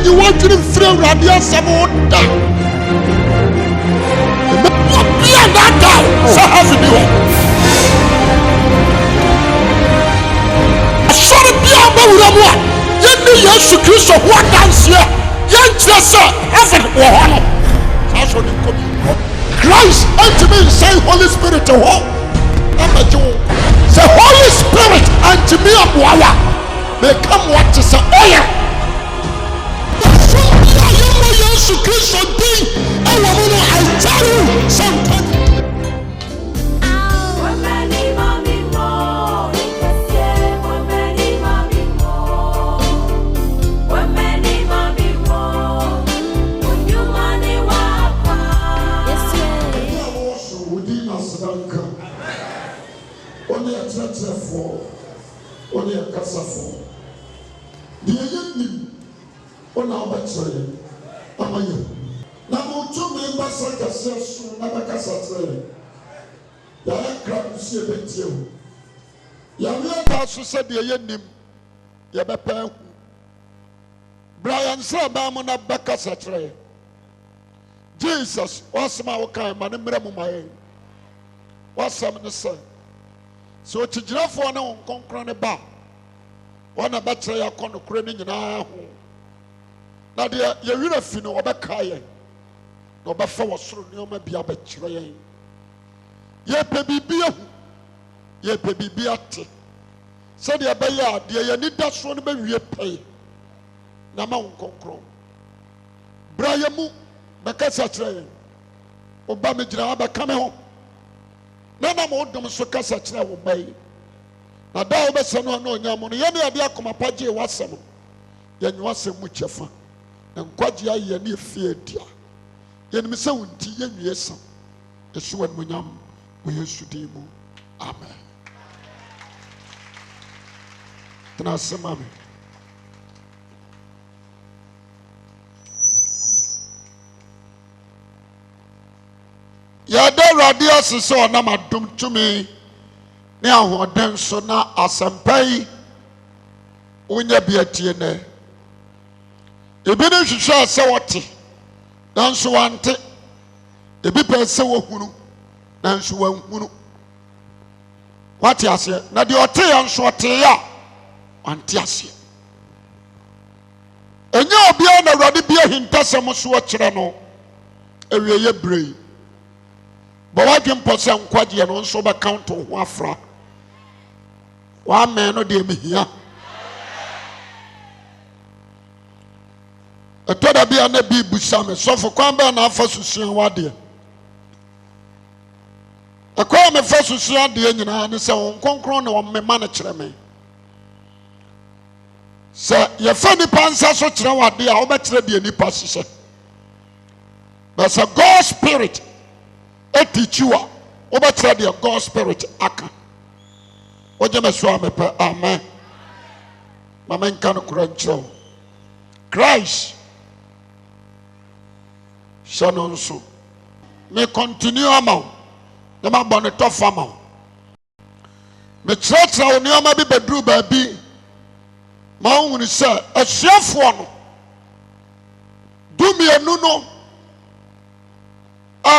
You want to free radio Samonda. Be a that guy. So has it been? Should it be about one? You know, yes, you Christ of what dance here. Young Jessa, heaven or honor. That's what it could be. Christ, unto me, say Holy Spirit to walk. I'm a Jew. Say Holy Spirit unto me, I'm Walla. May come what to say, oh yeah. I tell you something. Na moto member sakase so na bakasa tere ya grab sie betie ya me ta so se de ye nim ya bepa Brian say ba mo na bakasa tere Jesus wasma wo kan ma ne mre mo maye wasam ne se so tigirafo na Kronkron ne ba wana ba tere ya kono kure ne nyina ho na de ye wira fi no obeka ye no ba fa wosoro ne o ma bia ba kire yen ye pe bibia hu ye pe bibia te se de ba ya de ye ni da so ne ba wie pe na ma Kronkron bra ye mu ba ka sa kire yen o ba me gira ba ka me ho na mo dom so ka sa kire wo bai na da o be se no na onya mo no ye ne ade akoma pagye wasem ye nyu wasem mu chefa nkwaji aye ne efie dia ye nim se wonti ye nwie sam esu wan munyam wo Yesu din mu amen tena semame ya da radio so na madum tumi ne ahoden so na asampai unya biatie ne ebi ne hwehwe ase wote nanso wante ebi pe se wo hunu nanso wanhunu wate ase na de ote ya nso ote ya wante ase enya obi na Awurade bi Ahintasem so kire no ewie ye brei bo wadwen pose nkwaje no nso ba count ho afra wa men no de mehia etoda bia na bi busame sofo kwamba na afa susuan wade akwa me fa susuan de nyina ne se Kronkron na wo mema na kire me se ye fa ni pansa so kire wade a wo be kire de nipa sise but a God spirit e teach you wo be kire de God spirit aka wo je me so amepa amen mama nka no kura ncho Christ Shanonso. Me continue amount. Na ma bone to fama. Me church na oni ama bi bedru baabi. Ma ohun se ahyiafo no. Dumi enu no.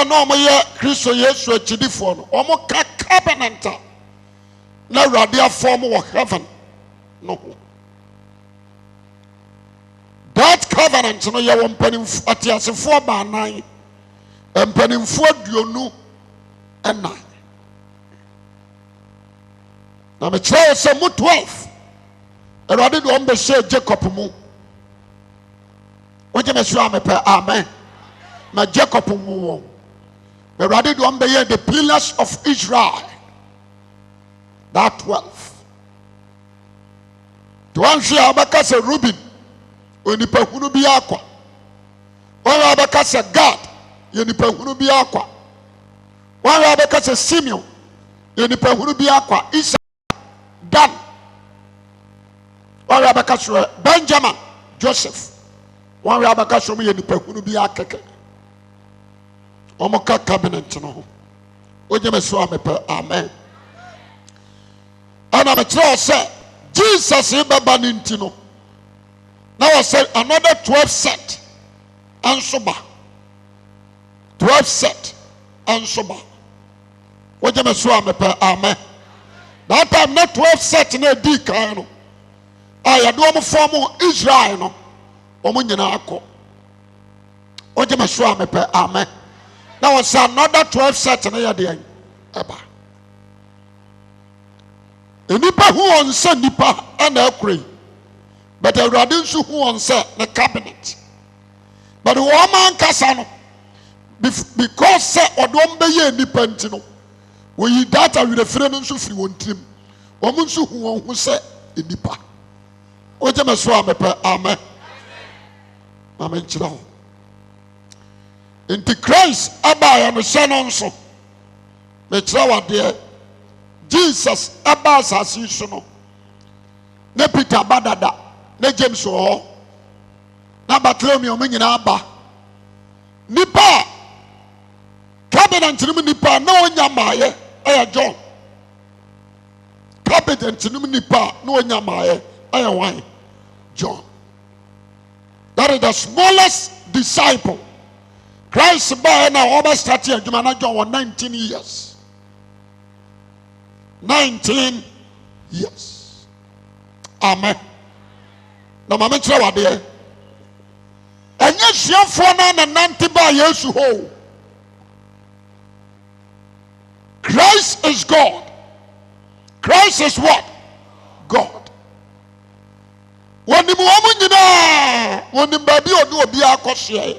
No mo ye Kristo Yesu achidifo no. Omo ka covenant. Na Awurade afom wo heaven. No. That covenant no ye won panimfo atiasefo ba nan empanimfo aduonu ena na me try say mo 12 Awurade do ombe share Jacob mu oje me so amepe amen na Jacob mu wo Awurade do ombe ye the pillars of Israel that 12 to one share abaka say Reuben onipa hunu bi akwa wala abaka se God yenipa hunu bi akwa wala abaka se Simeon yenipa hunu bi akwa Isa Dan wala abaka se Benjamin Joseph wala abaka se yenipa hunu bi akeke omoka cabinet no oje me so amepa amen ana me kyerɛ sɛ Jesus bɛba ne nti no na wɔsɛ another 12 set ɛnso ba 12 set ɛnso ba wogye me so a mepɛ amen that time na 12 set na edi kan no a yɛde wɔn fɔm Israel no wɔn nyinaa akɔ wogye me so a mepɛ amen na wɔsɛ another 12 set na yɛde yɛn ɛba nipa hu wɔn sɛ nipa ɛna ɛkura yi but awurade nso hu wɔn sɛ ne cabinet but wɔn ankasa no because sɛ ɔde wɔn bɛyɛ nipa nti no wɔyi data werɛfire no nso firi wɔn tirim wɔn nso hu wɔn ho sɛ nipa wogye me so a mepɛ amen maame nkyerɛ ho nti Christ abaeɛ no hyɛ no nso mekyerɛ wadeɛ Jesus aba asase yi so no ne Peter ba dada ne James wɔ hɔ na Bartholomew ɔmo nyinaa ba nipa a cabinet no mu nipa a na ɔnya maayɛ ɛyɛ John cabinet no mu nipa a na ɔnya maayɛ ɛyɛ wan John. That is the smallest disciple. Christ by now almost started adwuma John was 19 years. 19 years. Amen. Na mama kyerɛ wade. Ɛnyɛ hyiafo na nante ba Yesu ho. Christ is God. Christ is what? God. When the woman when the baby or do be a caution,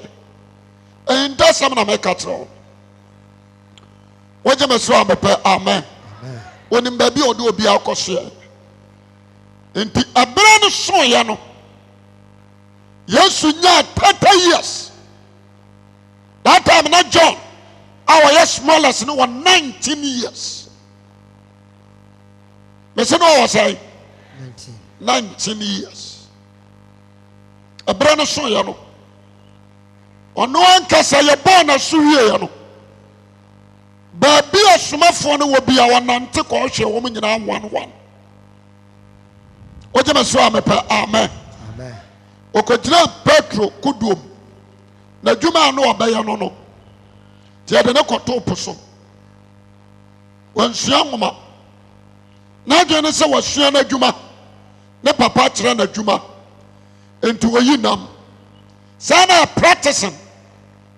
and that's some of my cattle. What you must amen. When the baby or do be a caution, and the Abraham Soyano, yes, we need 30 years. That time, not John, our yes, smallest, no one 19 years. Listen, what was I? 19 years. Abraham Soyano. Ono ankasa ye born asuwie ya no. Ba bi asomafo no wo bia wonante ko hwe wo nyina 11. Oje me so amepa amen. Amen. Okogyina Petro kuduom. Na dwuma no obeye no no. Ti ade ne koto poso. Wansua ngoma. Na dwe ne se wasua na dwuma. Ne papa kire na dwuma. Into wayi nam sana practicing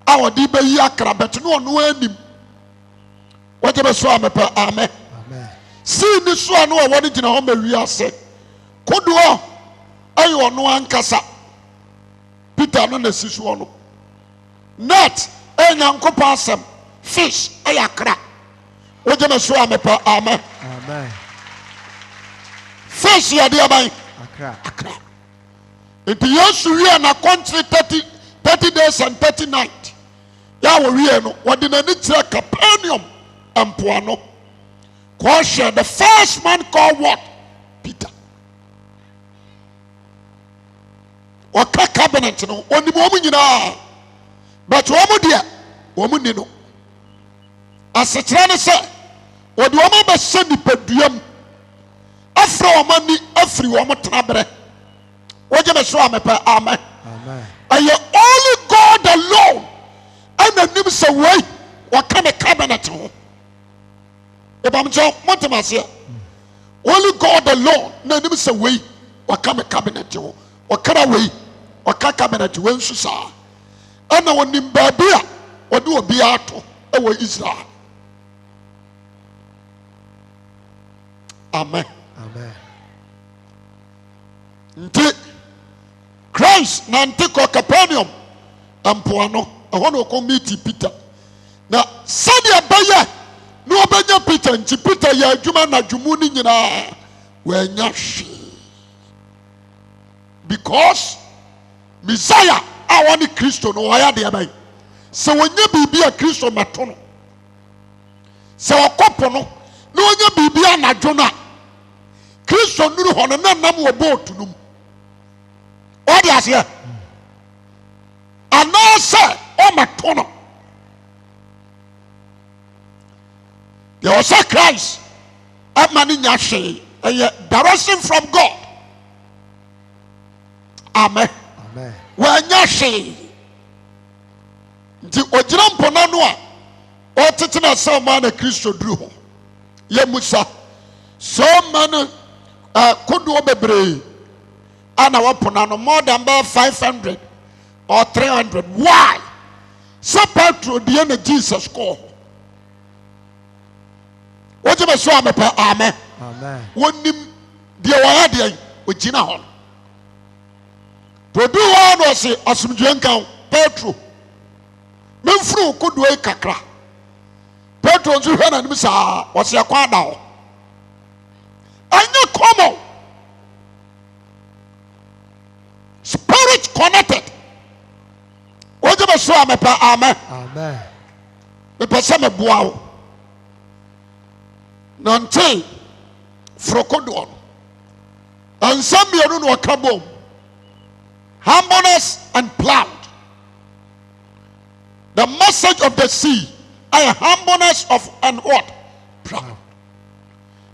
our di be yi akra bet no no anim waje be so amepa amen amen see ni so anu a woni gina ho ma wi ase kodo ayo no ankasa Peter no na si so no net enyankopa asem fish ayakra waje me so amepa amen amen fish ya dia ban akra If you we are na country 30 days and 30 nights. Ya we no what did any Capernaum and Puano. Question the first man called what? Peter. Or cabinet no only woman you know. But woman dear, woman you know. As a trainer said, what the woman be send the pedium afro money every woman trabre. What you show me per amen. Amen. And you only God alone. And the name say way. What kind of cabinet? If I'm just Montemas only God alone. The name say way. What kind of cabinet? What kind of way? What kind of cabinet? When she saw. And now when in Babia, what do a beato? Ewa Israel. Amen. Amen. Christ nante ko Capernaum ampoano ahono ko meet Peter na sadia baya no obanya Peter nti Peter ya adwuma na dwumu ni nyina wanya hwe because Messiah awani Kristo no waya de abai se wonya bibia Kristo mato no se wakopo no na wonya bibia anadwo na Kristo nuru hono na nam wo boat num. What is here? And now, sir, oh my tunnel. There was a Christ. A man in Yashi, direction from God. Amen. Amen. Wanya hwe. Nti ogyina mpona no a otete na sama na Kristo duru ho. Ye musa. So many kodo bebre ana wapona no more than 500 or 300. Why? So Petro die na Jesus call. What you so amepa amen. Amen. Wonim die wa de ogyina ho. Produ wa no se asumdwe nkan Petro. Memfuru kodo e kakra. Petro nso hwe na nim saa wo se kwa da ho. Anya common. Spirit connected. What you so amepa amen. Amen. Me pese me boa wo. Nante frokodo. Ansamienu no kabom. Humbleness and proud. The message of the sea, a humbleness of and what? Proud.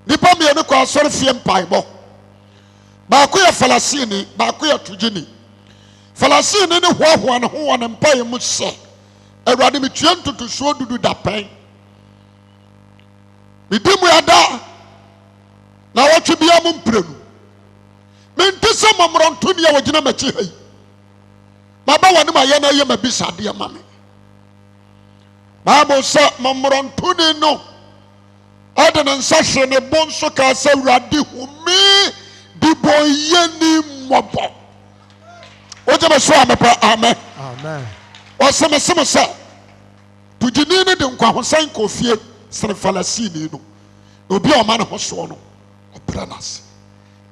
Nipa mi enu kwa sorry fie mpaibo. Ba ko ye Falasini, ba ko ye Tujini. Falasini ni hoahoa ne ho ne mpae mu se. Awurade mi tue ntutu so dudu da pen. Bidimu ya da na watwe bia mu mprenu. Mentese mamronto ne ya wagina machi hai. Maba wane ma ye na ye mabisade ya mame. Bible say mamronto ne no ade nsa hwe ne bonso ka sa Awurade humi di boye ni mobo. Oje be so amepa amen. Amen. Osemesemo say Tujini ne de nkwa hosan kofie sene Falasini no. Obi o ma ne ho so no. Obranas.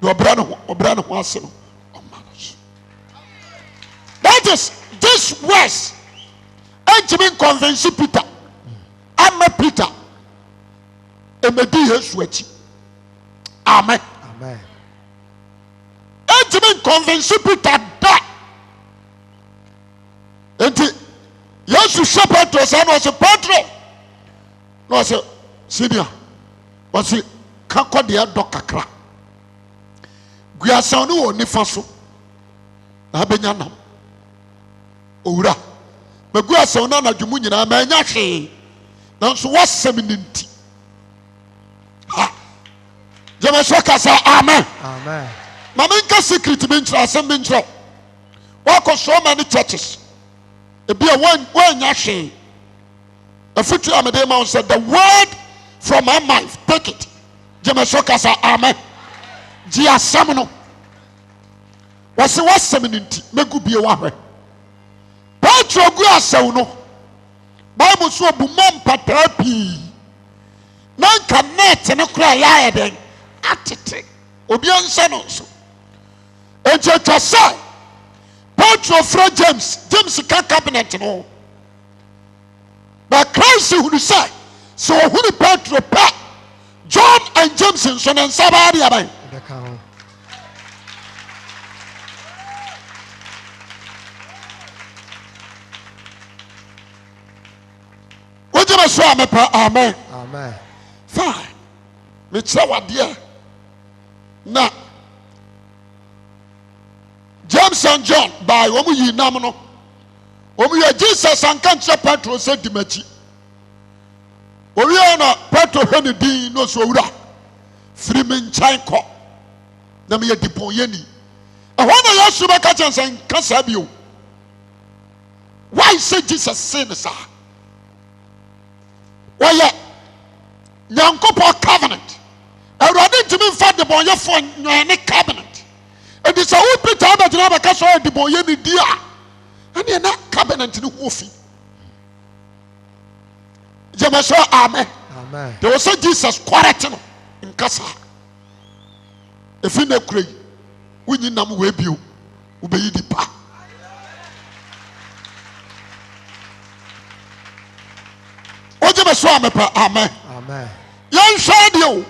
No obrano ho ase no. That is this words. Ejimi convince Peter. Ama Peter. Emedi Yesu achi. Amen. Amen. Ejimi convince Peter that. Enti Yesu shepherd to say no say Petro. No say senior. Was it kakọ de adọ kakra. Guasa no wo nifa so. Na benya nam. Owura. Maguasa no na dwumu nyina ma nya hwe. Nanso wasem ni nti. Ha. Jema so kasa amen. Amen. Mama nka secret me ntra asem me ntra. Wako so many churches. Ebia one nya hwe. Afutu amede ma said the word from my mouth, take it. Jema so kasa amen. Ji asam no. Wase wasem ni nti megu bie wa hwe. Petro gu asem no. Bible so bu mom patapi. Nanka net ne kura ya eden atete. Obi ansa no so. Enche to say Petro fra James ka cabinet no. But Christ who say so who Petro pa John and James so na sabari aban. So amen. Amen. Fine. Me tell what dear. Now, James and John by Omu yi namono. Omu ya Jesus and can't say Petro said Dimachi. Oriana Petro Henny D no so ura. Freeman Chanko. Na me dipon yeni. And when I ask you back and say, Casabio. Why say Jesus sin, sir? Why Nyankopo covenant. I ready to be fat the boy for any covenant. And it's a whole bit of a castle the boy any dear. And you're not covenant in the woofy. Jamaso amen. Amen. There was a Jesus quarantine in Casa. If you know cray, we need nam web you, obey the pa. Amen. Amen. Young shadow.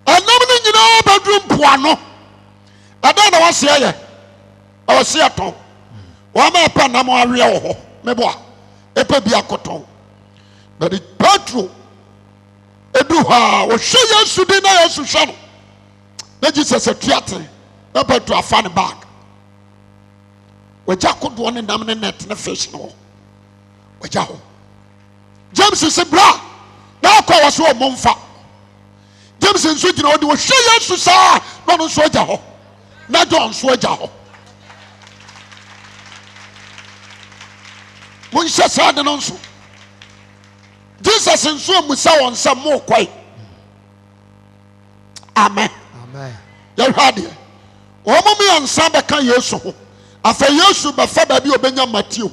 And nobody you know bedroom puano. I don't know what's here. I was here to one man panama real meboa. Epe be a cotton. But it Petro. Edu duru ha wo hwe Yesu din na Yesu hwe no na Jesus atuate na betu afa ne bag wagya kodo ne nam ne net ne fish no wagya ho James se bra na akwa wo so momfa James nso gina wo de wo hwe Yesu saa na no nso agya ho na John nso agya ho mo nhyɛ saa de no nso Jesus nso musa won sa mo kwai amen ya hwade o mo me ansa be ka Yesu ho afa Yesu be fa ba bi obenya Matthew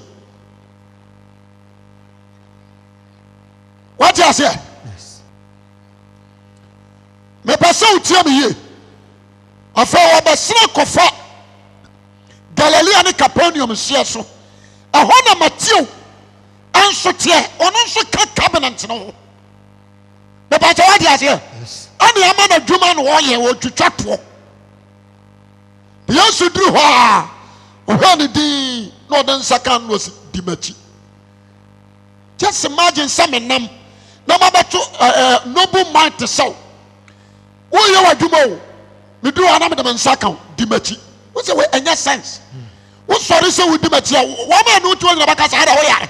what you say yes me pasa utia me ye afa wo be sra kofa Galilee ne Capernaum hye so ehɔ na Matthew anso tie ono nso ka cabinet no me ba what you say yes ani ama na dwuma no wo ye wo twitwa to Yesu duru hɔ a ɔhwɛ ne din na ɔde nsa ka no si di machi just imagine some nam na mabato noble mind to sell wo ye wa dwuma o me duru hɔ na me de nsa ka di machi wo say we enya sense wo sɔre sɛ wo di machi a wo ma no to nyina baka sa da wo yare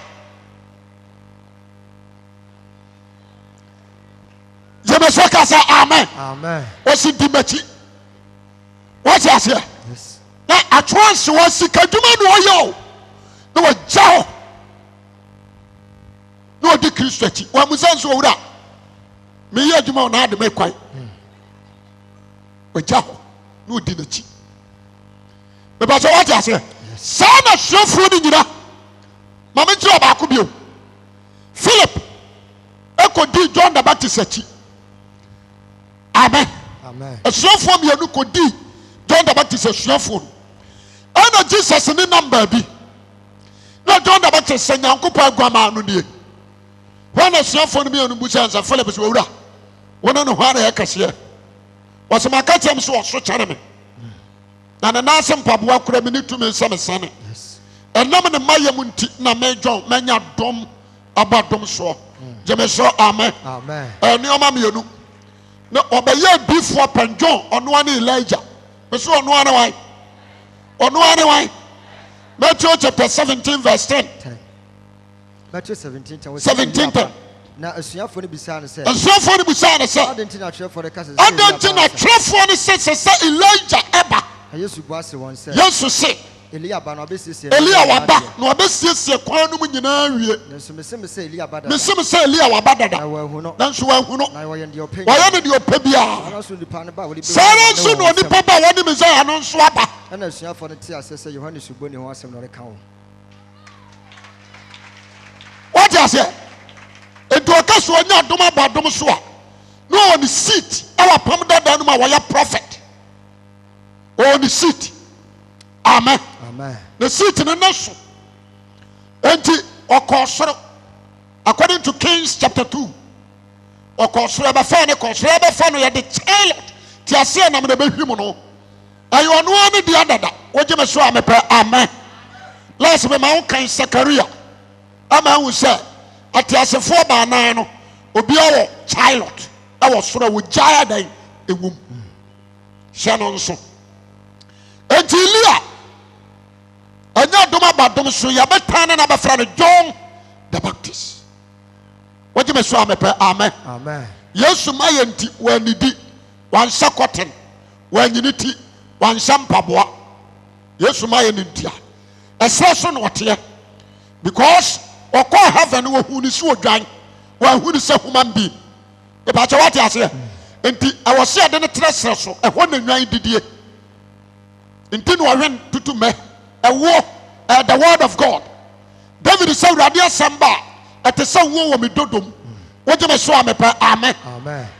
Jeme so ka say amen o si di machi what you say yes na atwanse wo sika dwuma no oyo na wo jao na odi Kristo achi wa musanso owura me ye dwuma na ade me kwai wo jao na odi nachi me ba so what you say sa na sofo ni nyina ma me tiro ba ko bio Philip ekodi John the Baptist achi amen sofo mi anu kodi John the Baptist asuafo ana Jesus ni number bi na John the Baptist nyankopɔ agwama no nie wana asuafo no mi anu busa nsa Philip so wura wona no hwa na yakase wasema ka kyem so so kyare me na na nasem paboa kura me ni tumi nsame sane enam ne mayam nti na me John manya dom abadom so jeme so amen ni oma me anu na obeye bifo panjon ono ani Elijah so ono ana why Matthew chapter 17 verse 10 Matthew 17 na asuafo ne bisa ne sɛ adentina atwerɛfo ne kasa sɛ Elijah eba Yesu buase wɔn sɛ Yesu se Elia ba na obesiesie Elia waba na obesiesie kwan no mu nyinaa wie nso mesem sɛ Elia ba da mesem sɛ Elia waba dada na wahu no nanso wahu no na wɔyɛ de ɔpɛ wɔyɛ ne de ɔpɛ bia nanso nipa ne ba wɔde sare nso no nipa ba wɔde Messiah no nso aba ɛna asuafo ne te asɛ sɛ Yohane suboni ho asɛm na ɔreka wo what you say edu okaso anya dom abadom so a no on the seat our pam dada no ma wɔyɛ prophet on the seat amen the seat in the nation enti okosoro according to Kings chapter 2 okosoro ba fa ne kosoro ba fa no ye de child ti ase na me be hwim no ayo no ani di adada woje me so amepa amen last me ma kan Zakaria ama hu se ati asefo ba nan no obi awo child awo soro wo jaya dan ewum hye no nso enti Elia anya dom abadom so ya betane na befra no John the Baptist woje me so amepa amen Yesu ma ye nti wanidi wansa cotton wanyiniti wansa mpaboa Yesu ma ye ntia ese so no ote because okọ heaven wo hu ni so odwan wa hu ni se human being e ba che what ase enti awose ade ne tresere so ehọ na nwan didie enti no hwen tutu me the word of God David said radia samba at the sun wo me dodom woje me so amepa amen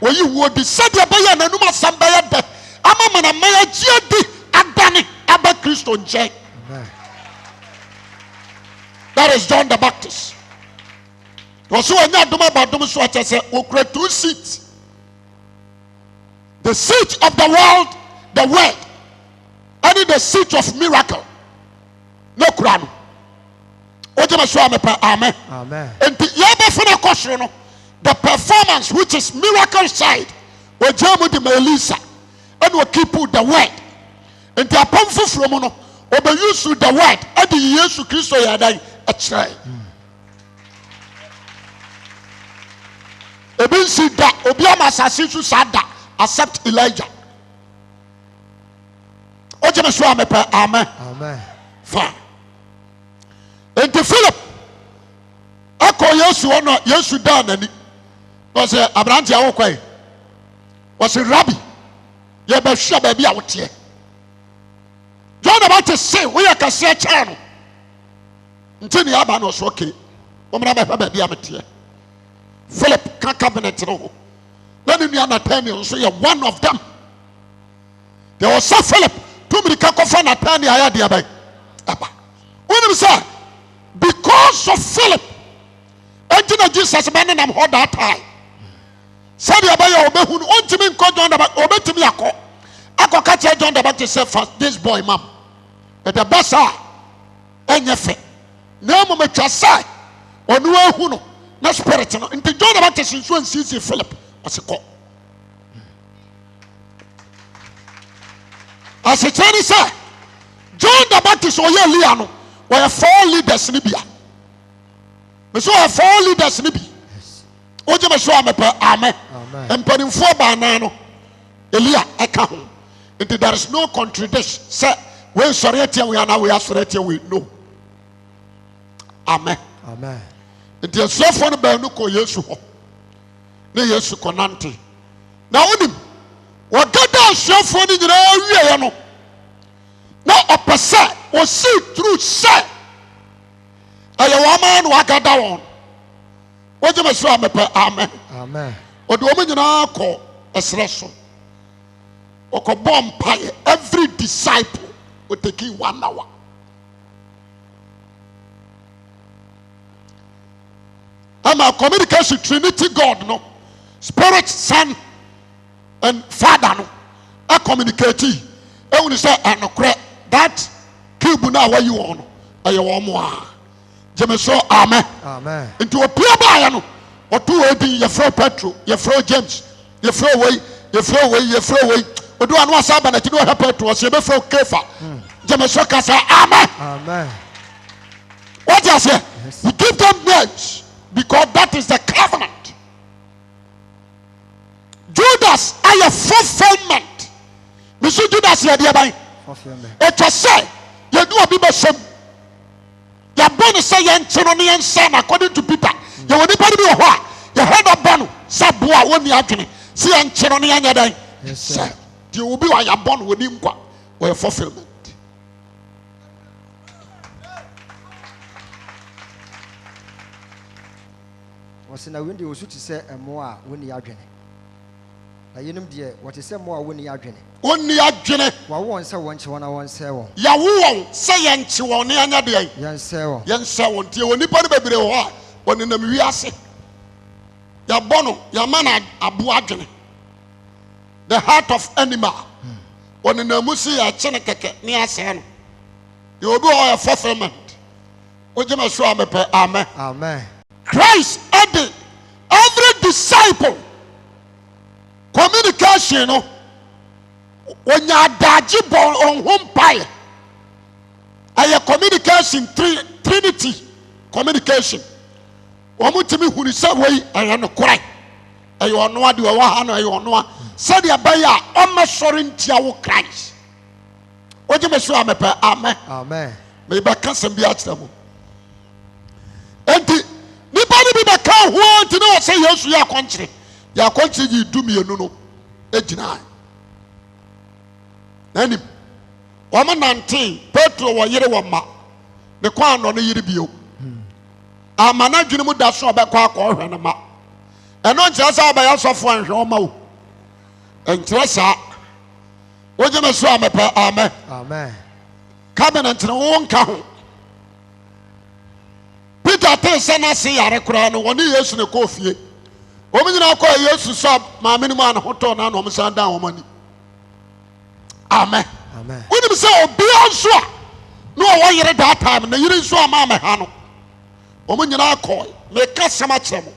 wo yi wo di said ya baya na numa samba ya de ama mana maya giadi adane aba Kristo nche that is John the Baptist so anya doma ba dom so atese okura two seats the seat of the world the word and the seat of miracle no kurano oje me so amepa amen enti ya be funa kosoro no the performance which is miracle side we jamu di Melissa and we keep the word and the apamfo from no we use the word and the Jesus Christ yadai a try ebin si da obi amasasi su sada accept Elijah oje me so amepa amen fine and Philip akọ Yesu ono Yesu da nani was Abraham ti awokwai was rabbi ye be hwe ba bi a wote John about to say we are kase cha no ntini aba no so okay omra ba ba bi a mete Philip ka cabinet no na ni nua Nathaniel so ye one of them there was so Philip to me ka kofa Nathaniel aya dia ba aba when say because of Philip entina Jesus man nam hold that time said abaya obehun ontimi nko John about obetimi akọ catch John about to say first this boy mam but the boss enyefe na mo metwa sai onu ahu no na spirit no nti John about to sinso ansisi Philip oseko as a Chinese say John the Baptist oye no we four leaders ni bia me so four leaders ni bi oje me so amepa amen empanimfo ba na no Elia eka ho nti there is no contradiction say we sorry atia we na we asore atia we no amen nti asofo no ba no ko Yesu ho na Yesu ko nante na onim wagada asofo ni nyina wiye no na opese o see through say ayo man wagada won oje me so amepa amen odo mo nyina ko esre so okobompaye every disciple will take 1 hour ama communication Trinity God no Spirit Son and Father no a communicate e woni say anokre that cube na wa you on ayo mo a jemeso amen into opia ba ya no oto edin ye fro Petro ye fro James ye fro way odo anu asaba na tino help Petro o se be fro Kefa jemeso kasa amen what you say we give them names because that is the covenant. Judas a fulfillment Mr. Judas ye by it was say you do a bible some you born say yen chinonian son according to Peter you will be you heard of bonu sabua woni adwene see yen chinonian yadan yes you will be why you born with him kwa or fulfillment was na windi osu ti se emo a woni adwene na yenim de what is emo a woni adwene wa won se won che won won se won ya won se ye nche won ne anya de yen se won tie woni pa ne bebre ho a won nam wi ase ya bono ya mana abu adwene the heart of animal won nam musi ya chene keke ne ase no ye obi o fulfillment oje ma so amepe amen Christ added every disciple communication no when you daji bon on home pie aya communication Trinity communication omutimi hunu say wey aya no krai aya ono ade wa ha no aya ono say dia baya o ma sori ntia wo Christ oje me so amepa amen me ba kasem bi atramo enti nipani bi be ka ho nti na say Yesu ya konkyere yi dumienu no ejina nani o ma nante Petro wo yire wo ma ne kwa no ne yire bio amana dwene mu da so obekwa akọ hwe ne ma eno nkyere sa ba ya sofo anhwe o ma o nkyere sa oje me so amepa amen covenant ne wo nka ho Peter tell sana say yare kura no woni Yesu ne ko fie o mi nyina ko Yesu so ma me ni ma na hoto na no mo san dan wo mani amen woni bi say obi anso a no wo yere that time na yere nso ama me ha no o mi nyina ko me ka sama kyeremo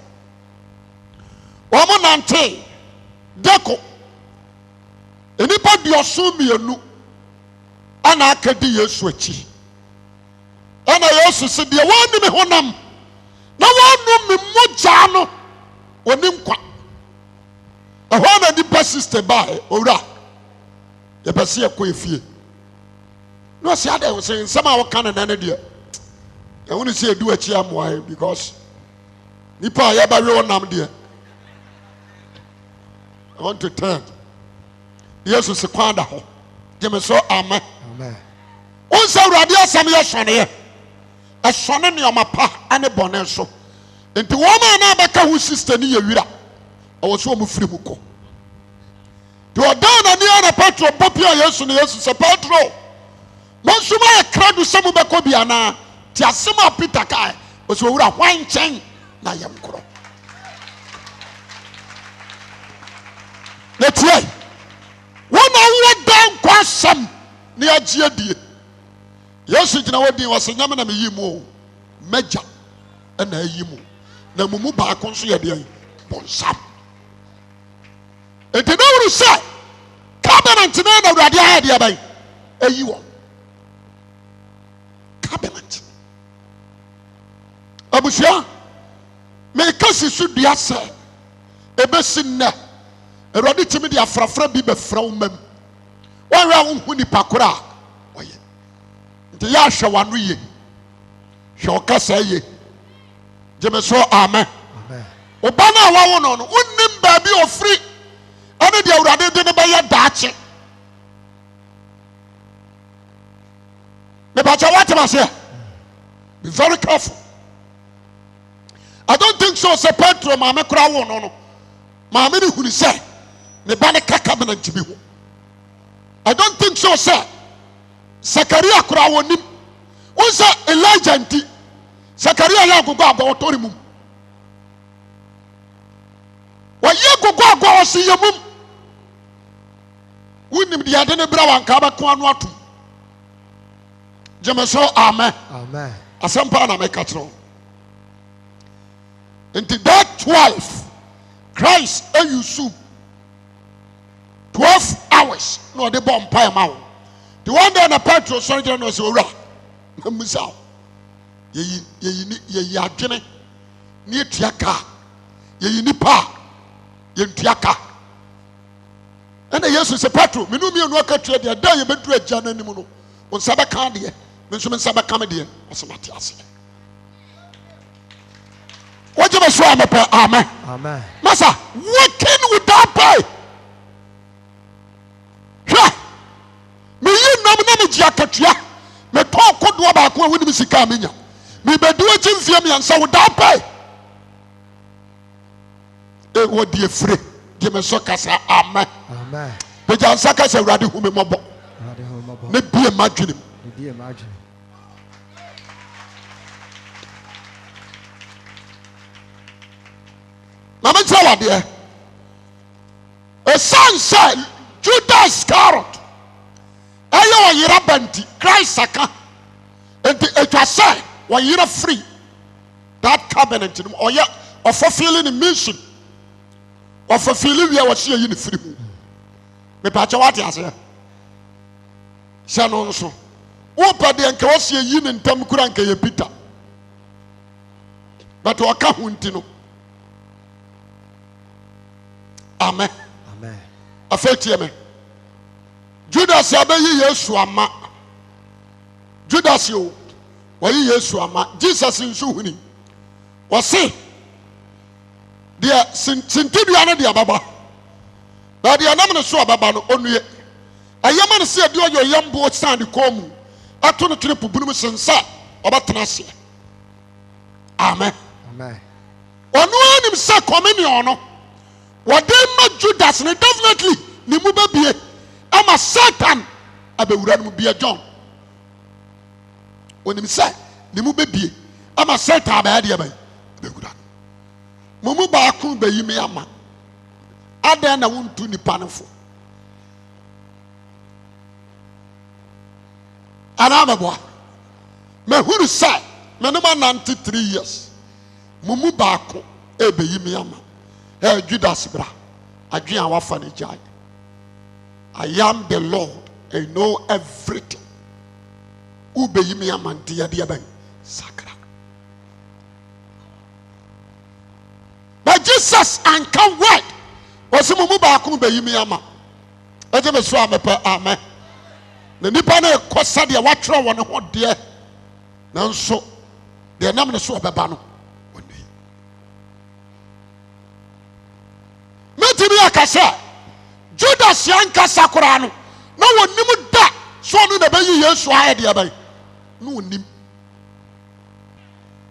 Wamo nante deko enipa dioso mienu ana akadi Yesu achi ana Yesu se de wani me honam na wanu me mogya no onim kwa ehwa na nipa sister bae owura ye pese ye kɔ efie no se ada wo se nsɛm a wɔka na nane de e woni se edu achi amoa because nipa ya ba we honam de I want to turn. Jesus se kwanda ho. Jeme so amen. Amen. Onse awurade asam ye hwene ye. Ehwene ne omapa ane bone so. Enti wo ma na beka hu sister ni ye wira. Owo so mu firi mu ko. To odan na ni ana Petro popia Yesu ne Yesu se Petro. Monsuma ye kradu samu beko bia na ti asema Peter kai. O so wura hwan chen na yem kro. Let's say, when I went down kwasam ni agye die. Yesu gina wodi wase nyame na meyi mu meja na ayi mu. Na mumu ba kon so ye de bonsam. Enti na wuru say, covenant na na awurade ha de abai. Ayi wo. Covenant. Abusia me kasi su dua se ebesin na Erodi timi di afrafra bi befra umam. Wanra unhu nipa kora. Oye. Nti ya hwe wanu ye. Hwe okasa ye. Jeme so amen. Amen. Oba na wawo no no unnim ba bi ofri. Ane di awurade de ne ba ya daache. Me ba cha what am I say? Be very careful. I don't think so se Petro ma me kora wo no no. Ma me ni huni say ne ba ne kaka bena ntibi ho. I don't think so sir. Zakaria kura wonim. Wonsa Elijah nti Zakaria ya gogo aba otori mum. Wa ye gogo agwa osi yemum. Wonim de ade ne bra wanka ba ko anu atum. Jemeso amen. Amen. Asampa na me katro. Nti that 12 Christ ayusu 12 hours no de bomb pie ma. The one day na Petro sorry no so ora. Mamusa. Ye adwene ne tuaka. Ye nipa ye ntuaka. Ena Jesus se Petro menu mi anu aka tua de da ye bedu agya na nim no. Onsa be kan de. Me nso me nsa be kam de. Osomate ase. What you must amen. Amen. Master, working without pay. Me you know me jiakatua. Me talk ko do ba ko woni mi sika menya. Me bedu achimfie me ansa without pay. E wo die free. Die me so kasa amen. Amen. Be jansa kasa awurade hu me mobo. Awurade hu me mobo. Me bie madwenem. Me bie madwenem. Mama tell there. A son said, Judas Iscariot. Ayo yira banti Christ saka. And it was said, when you're free, that covenant or yeah, of fulfilling the mission, of fulfilling we was here in the free. Me pacha what you say? Sano so. Opa de anka was here yin in tam kuranka ye Peter. But waka huntino. Amen. Amen. Afeti me. Judas abeyi Yesu ama. Judas yo. Wayi Yesu ama. Jesus nso huni. Wose. Dia sintidua na dia baba. Ba dia nam ne so baba no onue. Ayama ne se dia yo yambo stand komu. Ato no tripu bunum sensa obetena se. Amen. Amen. Onu anim se communion no. What they make Judas definitely ni mu bebie ama Satan abewura mu bia John. Onim say ni mu bebie ama Satan abaade abai abewura. Mumu ba ku bayi me ama. Adan na wontu ni panefo. Ana mabwa. Me huru say me no 93 years. Mumu ba ku ebeyi me ama. Judas bra adwen a wafa ne jai. I am the Lord, I know everything. Ube yimi amantia dia ben sakra. But Jesus and come word. Osimumu ba akum be yimi ama. Eje be so amepe amen. Na nipa na ekosa de watro won ho de. Nanso de nam ne so obeba no. Metimi akasa Judas yanka sakura no na wonim da so no na bayi Yesu aye de abai no wonim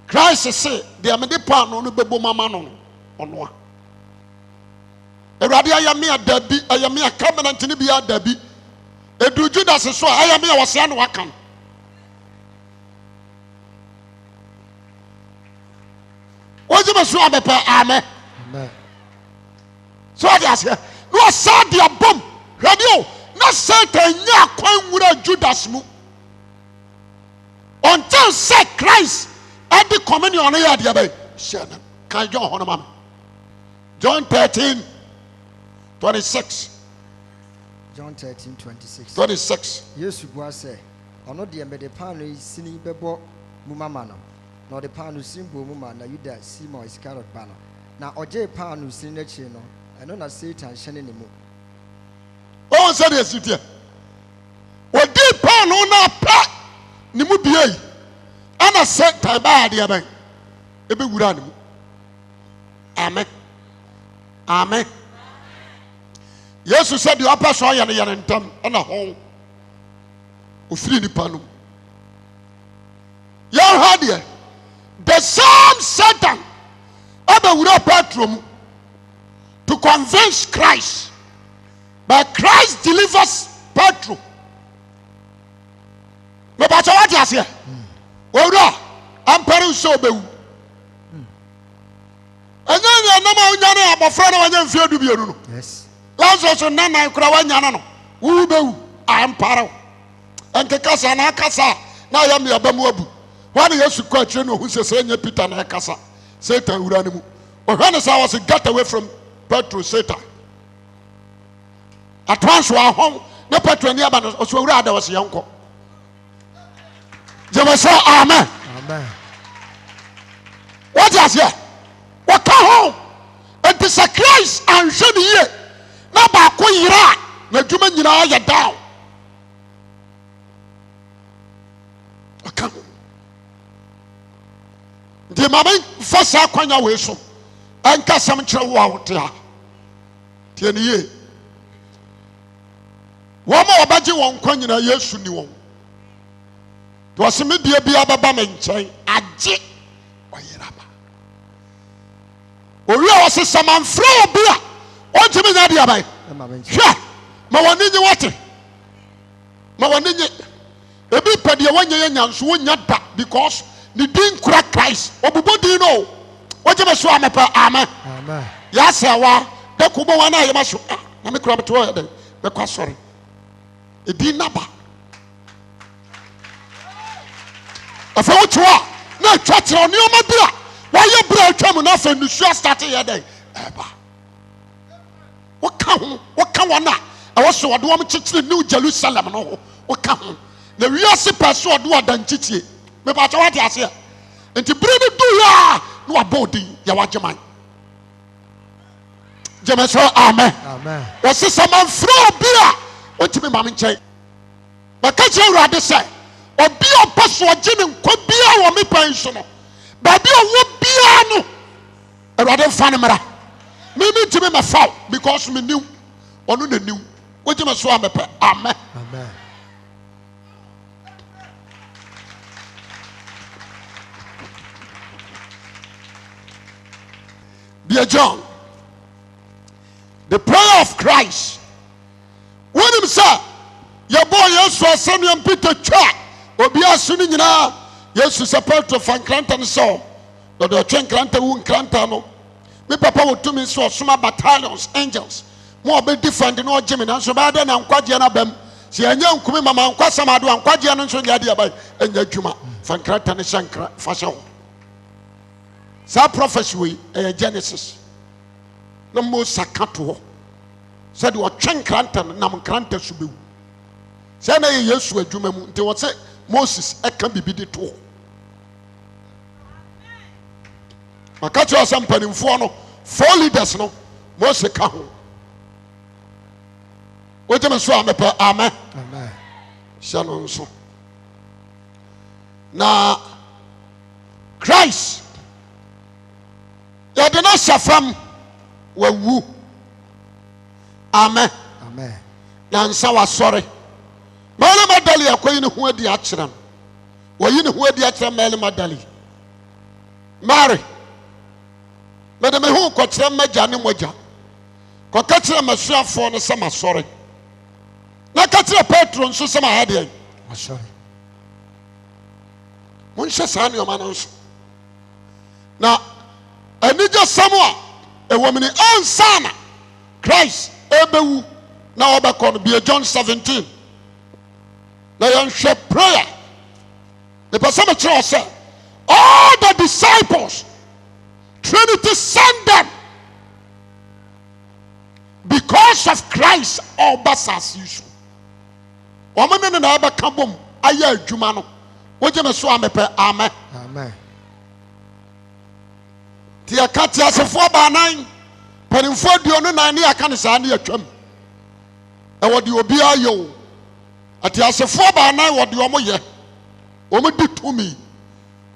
Christ say de me de pa no no bebo mama no ono a Ewurade ayame adabi ayame covenant ni bia adabi edu Judas so ayame a wose anu akan oje me so abepa amen so they say no sad dia bom radio na Satan nya kwan wura Judas mu until say Christ at the communion ya dia bay shana kan John hono mama John 13:26 John 13:26 26 Yesu bua say ono de me de pan no sini bebo mu mama no na de pan no simbo mu ma na Yuda Simon Iscariot ba no na oje pan no sini na chi no eno na Satan hyene ne mu o said yes there odi pan no na pa ne mu bia yi ana Satan ba de ban ebe wura ne mu amen amen Jesus said the upper so ya ne ntam na ho ofiri ni panu ya ha de the same Satan aba wura patrom to convince Christ, but Christ delivers Petro. Me ba what you say? Ora, am peru so bewu. Anya na ma unya na abofra na wanya mfie du bienu no. Yes. Lazarus na nan kura wanya na no. Wu bewu, am paro. Enke kasa na kasa na ya me abamu abu. Wa na Yesu kwa kire no hu sese nya Peter na kasa. Satan wura ne mu. Ohane sa was get away from Petro Satan. At once we are home. No Petro ni aba no so wura da was yanko. Jema say amen. Amen. What is here? What come home? And the sacrifice and sheni ye. Na ba ko yira na dwuma nyina ya down. Aka. Di mama fasa kwanya we so. Anka sam kire wo a wote ha tie ne ye wo ma obaje won kwa nyina Yesu ni won to aseme bia bia baba me nchen age oyiraba owi a wose samanfra obi a ontimi nya dia bai hwa ma woni nyi wote ma woni nyi ebi pade wanya ya nyanso wonya da because ni din kura Christ obubodi no what you so amepa amen amen yes wa de kubo wana ye maso na me kura beto de be kwa sori e di naba afa wutu a na twatre oni o ma bia wa ye bra twam na afa nusu start ye den eba wo ka wana e wo so wode wo mchichire New Jerusalem no ho wo ka ho na wiase paso ode wadan chichie me ba cha wate ase enti biri ni du ya no abodi ya wajeman jeme so amen amen wose saman fro bia ontimi mam nchen maka che urade se obi opaso ogene nkwa bia wo me pan so no ba bia wo bia no urade fa ne mara me ntimi me fa because me new onu na new wo jeme so amepe amen amen Dear John, the prayer of Christ. When him say, your boy Yesu Samuel Peter Twere, obi asuni nyina Yesu support to fan kranta so. Do the twen kranta wu kranta no. Me papa wo to me so soma battalions angels. Mo be defend no Jimmy na so ba de na nkwaje na bam. Si anya nkumi mama nkwasa mado nkwaje no so dia ba enya dwuma. Fan kranta ne shankra fa so. Sa prophecy we Genesis na Moses akato said what chen krantan nam kranta subewu say na Yesu adwuma mu nti what say Moses eka bibidi to makacho asampanimfo no 4 leaders no Moses ka ho wojeme so amepa amen Amen. Shalom so na Christ ya de na shafam wawu amen Amen. na nsa wa sorry Mary Magdalene akoyi ne ho adi akyerem wayi ne ho adi akyerem Mary Magdalene Mary mede me ho kwakyerem magya ne mogya kwaka kyerem masuafo no sama sorry na ka kyerem Petro nso sama ha de Sorry. Munhye saa ne oma no nso na anigye samu a ewomini ansana Christ ebewu na obekọ no be John 17 na yɛnhwɛ prayer the person kyerɛ sɛ all the disciples Trinity sent them because of Christ all basas issue ɔmo ne na abɛka bom ayɛ adwuma no wogye me so amepɛ amen Amen. ti aka ti asefo ba nan panimfo dio no nan ne aka ne saa ne atwam e wode obi ayo ati asefo ba nan wode omo ye omo di tumi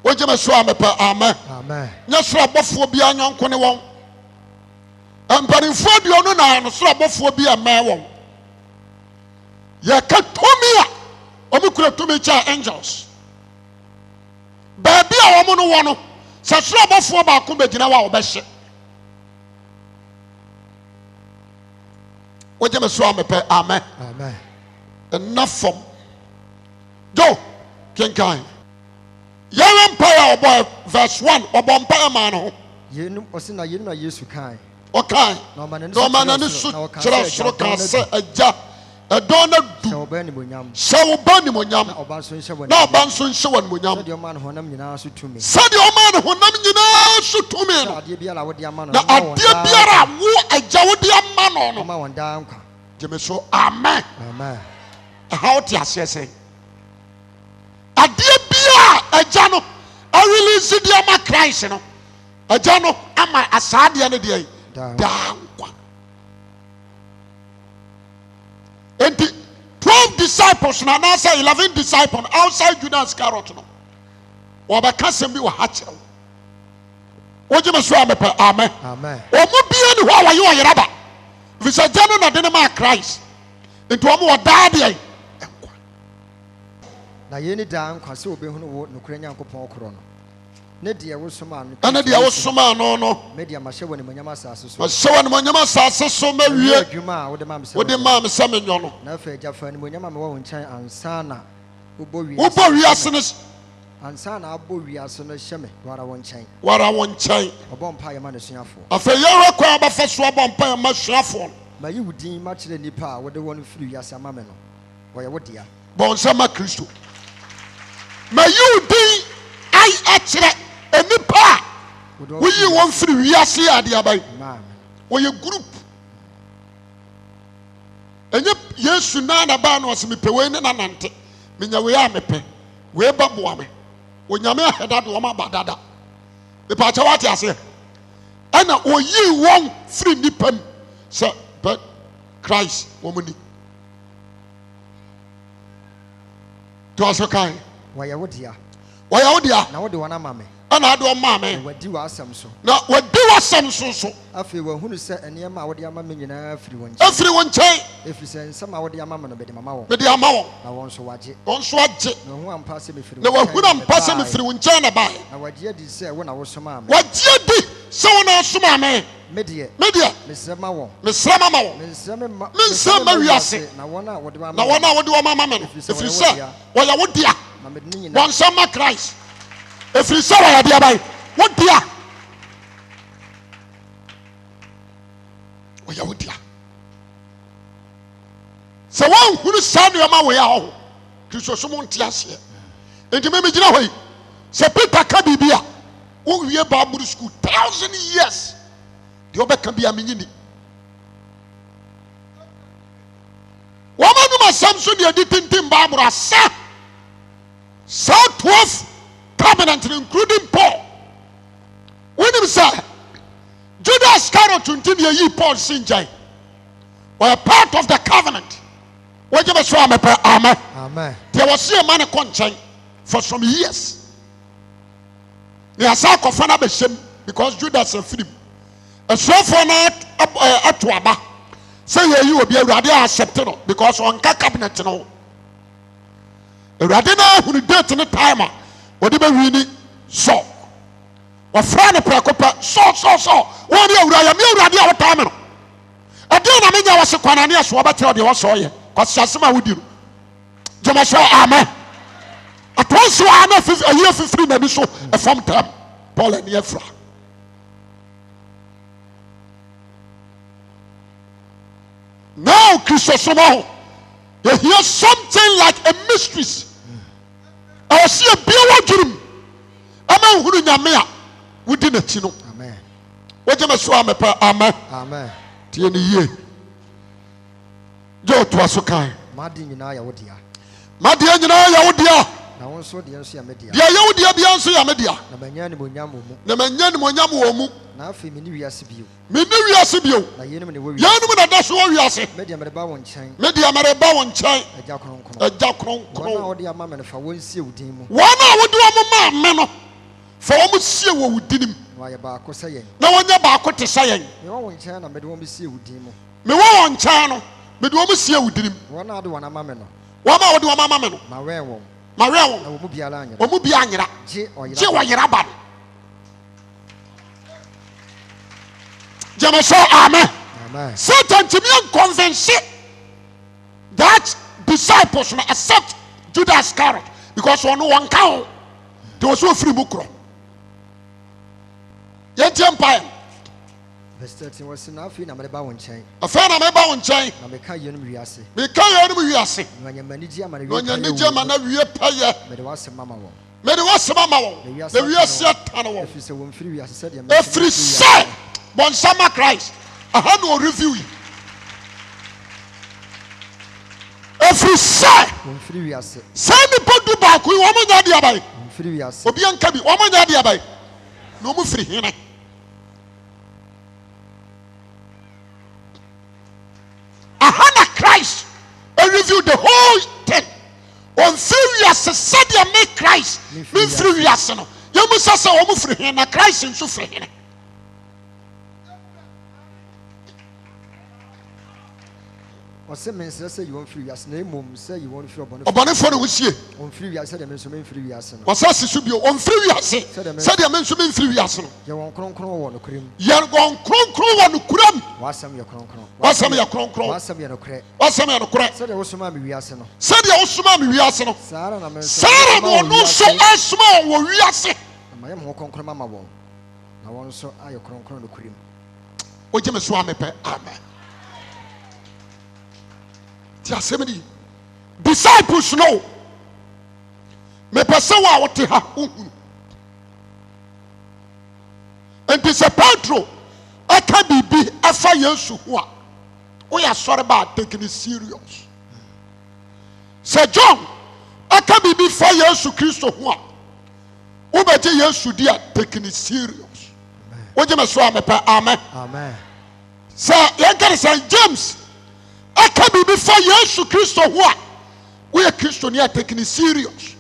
wogye me so amepɛ amen Amen. nya soro abofo bi anyonko ne won panimfo dio no nan no soro abofo bi ama won ye ka tumi a omo kura tumi cha angels baabi a omo no won no sɛ soro abɔfoɔ baako bɛgyina hɔ a wɔbɛhye wogye me so amepɛ amen Amen. enough from go kenkan yɛwɛ mpaeɛ a ɔbɔ verse 1 ɔbɔ mpaeɛ maa no ho Yenum osina yenum na Yesu kan. ɔkae Na ɔma na ɔma n'ani so kyerɛ soro kaa sɛ agya ɛdɔn no du Sɛ ɔbɛn ni monyam. hyɛ wo ba nimonyam Na ɔba nso nhyɛ wɔ na ɔba nso nhyɛ wɔ nimonyam Sɛdeɛ ɔma no honam nyinaa so tumi. sɛdeɛ ɔma ne honam nyinaa so tumi Sɛ no adeɛ biara a wode ama no. na adeɛ biara a wo agya wode ama no no Ɔma wɔn daa nkwa. gyeme so amen Amen. ɛha wote aseɛ sɛ adeɛ biara agya no arelease deɛ ama Christ no agya no ama asaadeɛ no deɛ daa nkwa enti 12 disciples na anaasɛ 11 disciples outside Judas Iscariot no wɔbɛka sɛm bi wɔ ha kyerɛ wo wogye me so a mepɛ amen Amen. ɔmo bia ne hɔ a wɔyɛ ɔyeraba firi sɛ agya no na de ne maa Christ nti ɔmo wɔ daa deɛ nkwa Na yɛn ni daa nkwa sɛ obɛhunu wo nokora Nyankopɔn korɔ no. Ne deɛ wo soma no. ɛne deɛ wosoma no no Me deɛ mahyɛ wɔ nimonyam asase so. ɔhyɛ wɔ nimonyam asase so Wie mawie adwuma a wode ma me sɛ. wode maa me sɛ menyɔ no Na afei agya fa nimonyam a mewɔ wo nkyɛn ansa na wobɔ wiase. wobɔ wiase no Ansa na abɔ wiase no hyɛ me wara wo nkyɛn. wara wo nkyɛn Ɔbɔ mpa yɛ ma n'asuafoɔ. afei yɛhwɛ kwan a wobɛfa so abɔ mpa yɛ ma suafoɔ no Mayi wo din makyerɛ nnipa a wode wɔn firi wiase ama me no. Wɔyɛ wo dea. bɔ nsɛm ma Kristo mayi wo din ai akyerɛ anipa a Wode wɔn woyi firi wɔn firi wiase yɛ adeɛ abayi maa me. wɔyɛ group ɛnyɛ Yesu naa na baa no ɔsɛ mepɛ wei ne nanante menya wei a mepɛ wei bɛboa me onyame ahɛda de wɔn aba dada mepɛ akyɛ wate aseɛ ɛna oyii wɔn firi nnipa mu sɛ bɛ Christ wɔn ni to ɔsɛ kan Wɔyɛ wo dea. wɔyɛ wo dea Na wode wɔn ama me. ɛna ade ɔmaa me Na wɔadi w'asɛm so. na wɔdi w'asɛm nso so Afei wɔahunu sɛ nneɛma a wode ama me nyinaa firi wɔn nkyɛn. ɛfiri wo nkyɛn Ɛfiri sɛ nsɛm a wode ama me no mede mama wɔn. mede ama wɔn Na wɔn nso wɔagye. wɔn nso agye Na wɔn ho ampa sɛ mefiri na wo nkyɛn wahunu ampa sɛ mebaeɛ. mefiri wo nkyɛn na baeɛ Na wɔagye adi sɛ wo na wosomaa me. wɔgye di sɛ wo na asoma me Me deɛ me deɛ mesrɛ ma wɔn. mesrɛ ma ma wɔn Mensrɛ me ma. mensrɛ ma wiase. Na wɔn a wode ama na me wɔn a wode wɔn ama me no Ɛfiri sɛ ɛfiri wɔyɛ sɛ wɔyɛ wo dea na mede ne nyinaa. wɔn nsɛm ma Christ ɛfiri sɛ wɔyɛ deɛ bae wo dea wɔyɛ wo dea sɛ wɔnhunu saa nneɛma wei a ɔho Kristo so mo nte aseɛ enti megyina hɔ yi sɛ Peter ka biribi a wowie Bible school 1,000 years The Obeka be a minini. Woman of Samson, you didn't Barbara, sir. So 12 covenant, including Paul. When him say, Judas Iscariot continue ye Paul Sinjai, were part of the covenant. What you must amen. Amen. There was a man a for some years. They are sack of an because Judas is free. A so for not at Waba. Say you will be a radio accepted because on cabinet no. A radina who did in the timer, whatever we need, so. Or friend of Pracopa, so. 1 year, I am your radio timer. I didn't mean I was a Quanania Swabata, the Osoya, because Sassama would do. Jamasha, amen. At once, a year for 3 maybe so, a form term, Paul and Yefra. Now, Christosomo, you hear something like a mystery. I see a beer dream. Amen. Who in Yamea within a chino. Amen. What you must swam a pair. Amen. Amen. Tieni ye. Joe to Asukai. Madin in Aya Wodia. Madian in Aya Wodia. Now also the Ansia Media. Ya Yodia Biansia Media. Nabanyan Munyamu. Namanyan Monyamu. Now for Minivia Sibu. Minivia Sibu. Nayanum and Yanum and that's what we are saying. Media Marabawan Chain. Media Marabawan Chain. A Jacron. A Jacron. One dear mamma if I won't see you, Demo. 1 hour do a man. For almost see what we did him. Why about saying? No one about to saying. You won't China, but won't be see you, Demo. Me one channel, but we see what we did him. 1 hour do one a mamma. 1 hour do a mamma. My rare one. My real I will be a line. or Mubiangra. J or Yeraban. Jamaso, amen. Amen. Satan to me convince that disciples may accept Judas Iscariot because on one count there was no free book. Yet empire. Verse 13 was enough in a Marabawan chain. A fan of my bound chain. I make a Yuniasi. Because you are sick. When your manager, When you need German, you pay. but it was a mamma. Maybe was a mamma. The we are set tunnel. If you say one free, I said, Every say, Bonsama Christ. I had no review. Every say, one free, I said, send me put you back. We want to know the one free, I said, Obian Kabi, woman, the no more free here. Ahana Christ, I review the whole thing. On 3 years, said you make Christ. Me 3 years, no. You must say, I'm free here, na Christ in so free here. or some men say you want free, as name mum say you want free Obane for the wish. on free, I said, I'm so free, yes, Was us should be on 3 years. Said you mentioned 3 years. you want Kronkron on the cream, You're going Kronkron on the Kuram. what's some your Kronkron, What's some of your Kronkron? what's some your credit, What's some of your correct? said there was some mammy, yes, no, Said you also mammy, we are so. Sarah, I'm Sarah, no so as small, we are sick. I am more Kronkron, mamma won't. I want so I your Kronkron the cream. What you must swam amen. Tiasemedi disciples know me pese wa wote ha uhunu enti se Petro aka bibi afa Yesu ho a we are sorry about taking it serious. Se John aka bibi fa Yesu Kristo ho a we be je Yesu dia taking it serious. Wo je me so amepa amen. Amen. Se yankare St. James aka be before Yesu Kristo ho a we are Christian here taking it serious.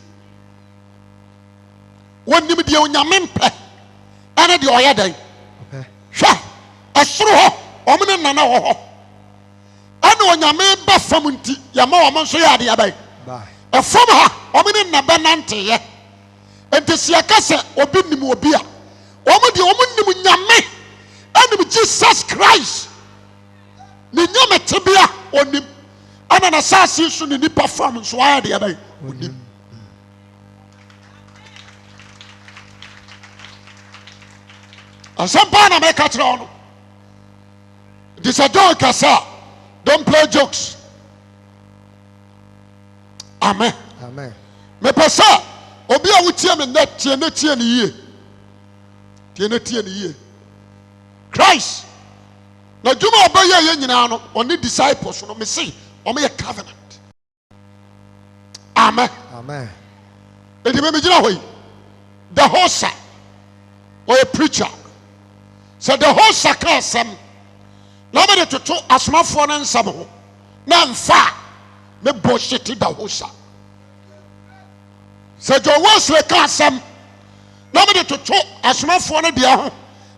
When nim de onyame mpe ana de oyadan Okay. hwa asoro ho omne nana ho ana onyame ba fam nti ya ma wo nso ya de abai Bye. e fam ha omne na ba nante ye enti se akase obi nim obi a omo de omo nim nyame anim Jesus Christ ni nyame tebia onim ana na sase su ni performance so ya de abai onim asampa na make it on. This a joke, sir. Don't play jokes. Amen. Amen. Me pesa obi a wutie me net tie ne ye. Tie ne ye. Christ na dwuma obeye ye nyina no oni disciples no me say o me covenant. Amen. Amen. Edi me gina hoyi. The host or a preacher. So the host can some nobody to two asmafo na nsam ho. Na mfa me bullshit the host. So the host can some nobody to two asmafo na dia ho.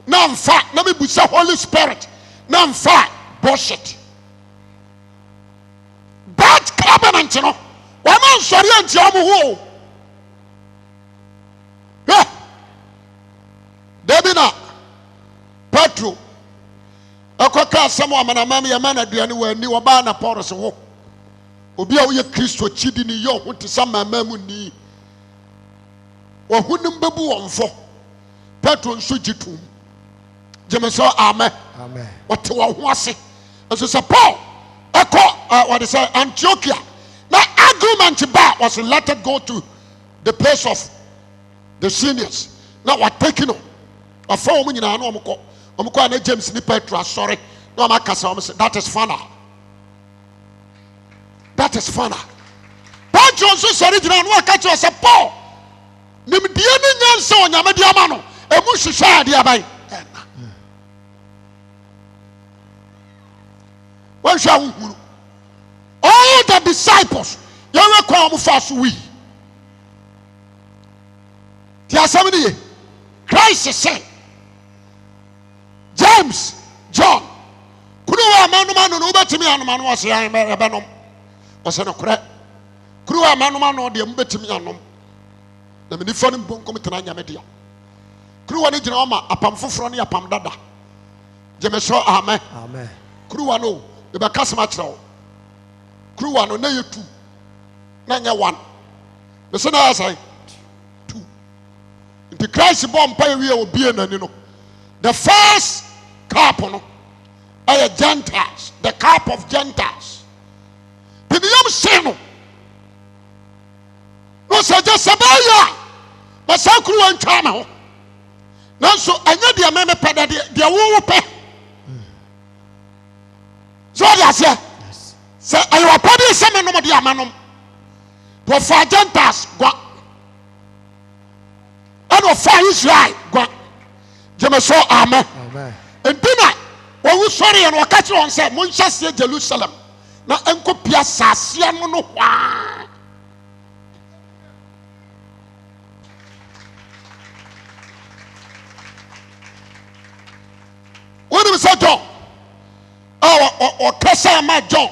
Na mfa na me busa Holy Spirit. Na mfa bullshit. That covenant no. Wa man sori anti amu ho. Debina Petro akoka asem amanamam ya mana duane wani woba na Paul se ho obi a wo ye Kristo chidi ni yo ho te samamam ni wo hunum bebu wonfo Petro nso gitum jemeso amen amen what wo ho ase so say Paul eko what they say Antiochia na argument ba was let it go to the place of the seniors now what taking on afa wo nyina na omko na James ni Petro sorry no makasa o say that is funny. That is funny. Petro so sorry jina no aka che say Paul nim die ni nyansa onyame de ama no emu hwehwa de abai when shall we all the disciples you come fast we ti asem Christ said James, John, Kuruwa manu no betimi anumanu wase yan ebenom. Wase no kure. Kuruwa manu de mbetimi anom. Na me nifa no bonkom tena nyame dia. Kuruwa ne gina oma apam foforo ne apam dada. Jemeso amen. Amen. Kuruwa no e be kasema kire. Kuruwa no na ye 2. Na nya 1. Me se na asai 2. Nti Christ bomb pa ye obi enani no. The first cup no are Gentiles, the cup of Gentiles. Pinium seno. No saja sabaya. Masakru wan chama ho. Nanso anya dia meme peda dia wo pe. So dia se. Se ayo pedi se me no dia manom. For Gentiles gwa. And for Israel gwa. Jemeso amen. Amen. Entina wo sorry and wakachi on say munhyase Jerusalem na enko pia sase no no hwa. When we say John or kasa ma John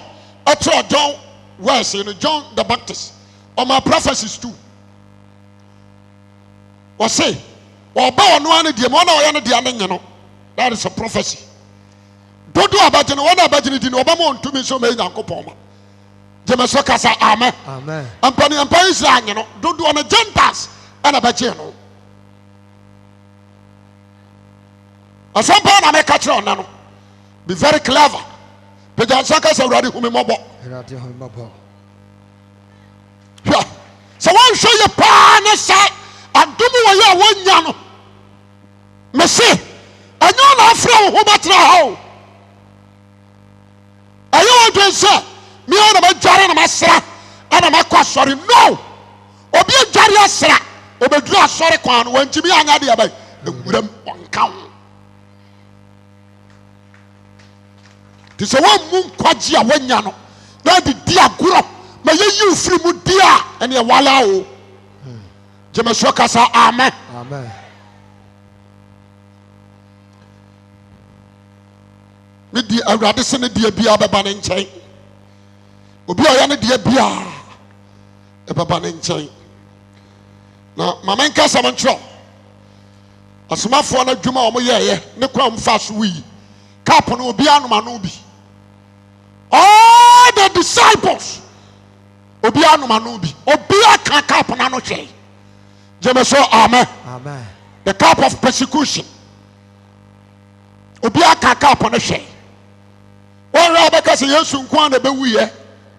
atro John worse in John the Baptist or my prophecies too. Or say that is a prophecy. Don't do about one about it in Obama to me so many uncle Poma. Jemasokasa, amen. Amen. And Penny and Penny's you know, don't do on a Gentiles and a Bajano. At some point, I may catch on now. Be very clever. Pejansakas already whom mobile. So I'll show you partner. And do me where you one yano. Messi, and you're not from who but now. Are you want to say, me on a Jari and Masra and a Makwa sorry? No, or be a Jari Asra, or be draw sorry quan when Jimmy and Adia by the Grim on count. This is a 1 moon quadria when yano. Now the dear Guru, may you free mudia and your walao. Jemasokasa amen. Amen. Me di awrade se ne die bia beba ne nchen. Obi a ya ne die bia e beba ne nchen. Na mama nka samantro. Asomafo na dwuma o mo yeye ne kwa mfa so wi. Cap no obi anoma no bi. All the disciples obi anoma no bi. Obi aka cap na no hwe. Jemeso amen. Amen. The cup of persecution. Obi aka cup on the share. One rabbi kasi Yesu nkwa na be wiye.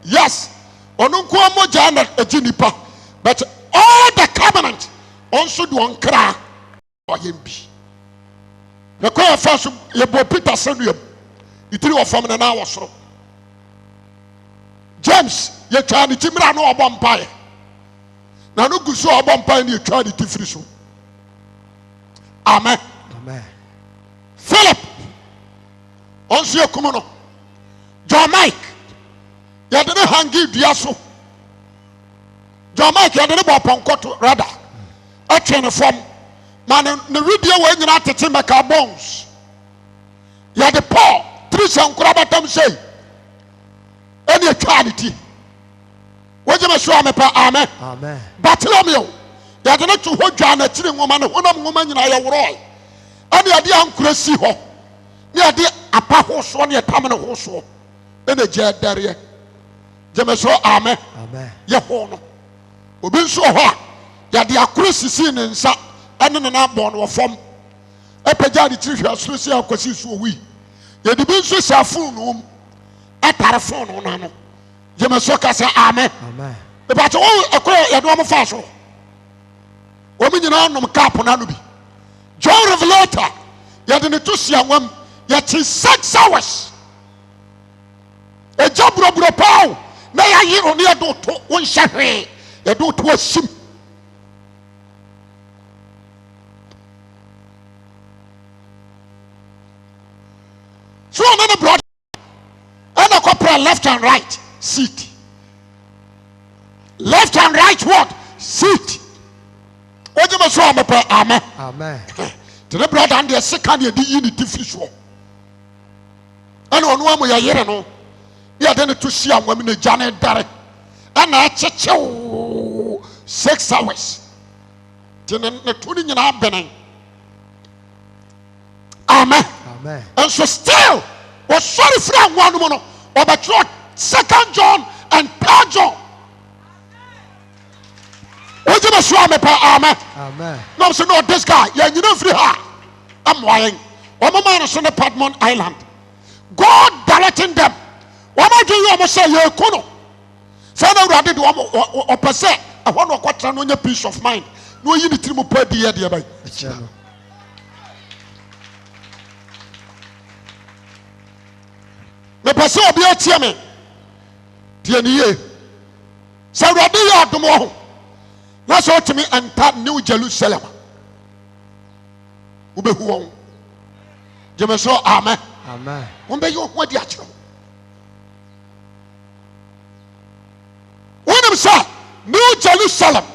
Yes. Onu nkwa moja na ejinipa. But all the covenant also do onkra oyembi. The call first ye bo Peter senu itiri wɔ fam na na wɔ soro. James yɛtwa ne timira no ɔbɔ mpae na no gu so ɔbɔ mpae ne yɛtwa ne tifiri so. Amen. Amen. Philip ɔnso yɛkum no. John Mike yɛde ne hangi dua so. John Mike yɛde ne bɔ pɔnkɔ to rada ɛtwe ne fam ma ne widie wɔ nyina tete mɛka bones. Yɛde Paul Trisha nkora batam sei ɛne atwa ne ti. Wogyeme so amepa. Amen. Amen. Bartolomeo yɛde ne to hɔ dwa n'akyiri nwoma ne honam nwoma nyinaa yɛworɔe ɛne yɛde ankora si hɔ ne yɛde apa hosoɔ ne yɛtam ne hosoɔ ɛna gya dareɛ. Gyeme so amen. Amen. Yɛho no obi nso hɔ a yɛde akora sisi ne nsa ɛne ne nan bɔ no wɔ fam ɛpagya ne tiri hwɛ soro si akɔsi so owi. Yɛde bi nso hyɛ fonoo ɛtare fonoo no ano. Gyeme so ka sɛ amen. Amen. Ebakyɛ wɔn ɛkora yɛde wɔn fa so wɔn nyinaa nom kaapo n'ano bi. John Revelator yɛde ne to si anwam yɛkye 6 hours ɛgya buroburo paaw na yɛayi no ne yɛde oto wɔnhyɛ hwee yɛde oto ahyim. So ɔno ne brɔda ɛna kɔpra left and right seat. Left and right what? Seat. Wogyeme so amepa. Amen. Amen. To the brother and the second year, the unity fish war. And on one way, I know. You are then to see a woman in Janet Barrett. And I check 6 hours. Then the tuning in our benning. Amen. Amen. And so still was sorry for one woman or but 2 John and 3 John. Wogyeme so amepa. Amen. Amen. No, so no, this guy, you know, free her. I'm lying. One man is on the Padmont Island. God directing them. What am I doing? I'm say you kono. So now I did or per se. I want to quote on your peace of mind. No, you need to move per the idea by. Me person obi atie me. Tie ni ye. So I do you adomo. That's what to me enter New Jerusalem. Ube who? Gyeme so amen. Amen. Umbe yo what di achro. When I'm say New Jerusalem,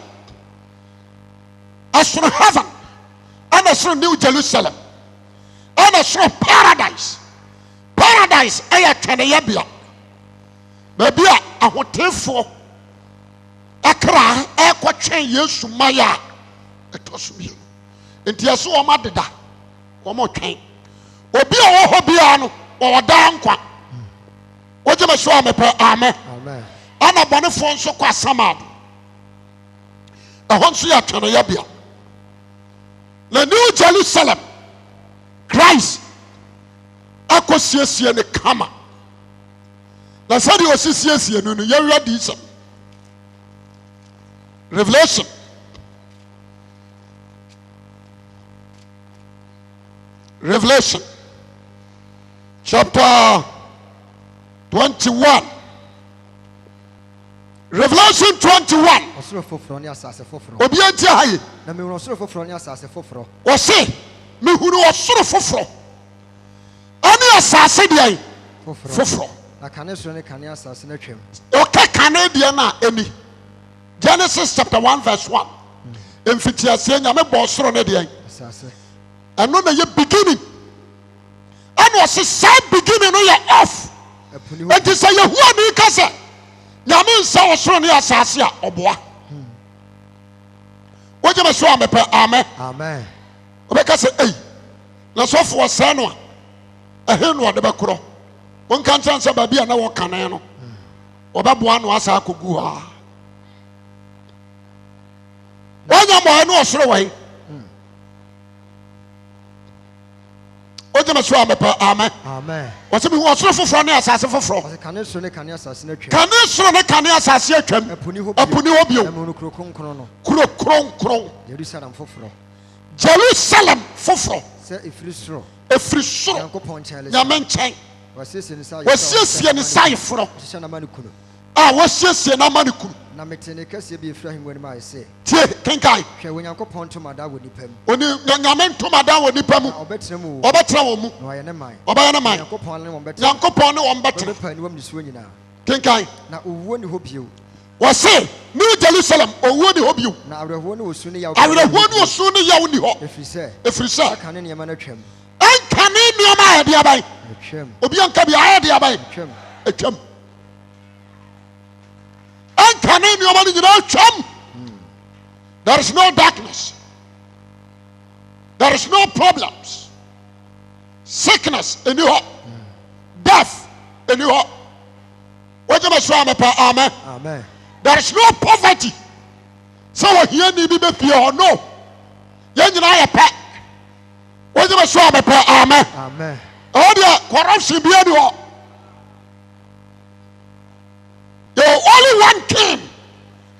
as from heaven, and as from New Jerusalem, and as from paradise. Paradise, I can yabia. Maybe I want to for. Akra ekɔtwɛn Yesu maya ɛtɔ so bi nti ɛso wɔn adeda wɔn twɛn obi a wɔ hɔ bia no wɔwɔ daa nkwa wogyeme so amepɛ. Amen. Amen. Ana bɔnefoɔ nso kɔ asamado ɛhɔ nso yɛ atwɛneyɛbea na New Jerusalem Christ akɔsiesie ne kama na sɛdeɛ ɔsisiesie no no yɛwia diisɛm. Revelation chapter 21. Revelation 21. Obi enti aye. Na me won soro foforo ni asase foforo. O se me hunu osoro foforo. Ani asase de foforo. Na kane soro ne kane asase na twem. O ka kane de na eni. Genesis chapter 1 verse 1. Emfitiasie nyame bo soro ne de asase. Eno na ye beginning. And was say beginning no ye off. It is a ye hu ani kase. Nyame nsa osoro ne asase a oboa. Wogyeme so amepe. Amen. Amen. Obeka se ei. Na sofo wasa no a ehe no de bekoro. Won kan transa ba bia na wo kane no. Obeboa no asa akogu ha. Onya mo eno osoro wai. Wogyeme so amepe. Amen. Amen. Wose bi osoro foforo ne asase foforo. Wose kane soro ne kane asase na twem. Kane soro ne kane asase atwam. Apuni ho bio. Emu no kronkron no. Kronkron. Jerusalem foforo. Jerusalem foforo. Se efiri soro. Efiri soro. Yankopon chale. Nyame nchen. wɔsiesie ne sa yeforɔ a wɔsiesie n'ama ne kunu na metene kɛseɛ bi efra hengua mu a ɛsɛ tie kenkan hwɛ onyankopɔn ntomadan wɔ nipa mu oni nyame ntomadan wɔ nipa mu ɔbɛtena mu ɔbɛtena wɔ mu na ɔyɛ ne man ɔbɛyɛ ne man onyankopɔn ne wɔn bɛtena nyankopɔn ne wɔn bɛtena ɔbɛpa niwam ne suo nyinaa kenkan na owuo ne hɔ bio wɔse New Jerusalem owuo ne hɔ bio na awerɛhoɔ ne osu ne yaw awerɛhoɔ ne osu ne yaw ni hɔ ɛfiri sɛ ɛfiri aka ne nneɛma no atwam ɛnka ne nneɛma a yɛde aban atwam obi anka bi a yɛde aban atwam atwam ɛnka ne nneɛma no nyinaa atwam. There is no darkness, there is no problems, sickness in you, death in you. What you must say, amen. Amen. There is no poverty. So what you need to be fear no. You know your pet. What you must say, amen. Amen. Oh dear, corruption be you. There only one king,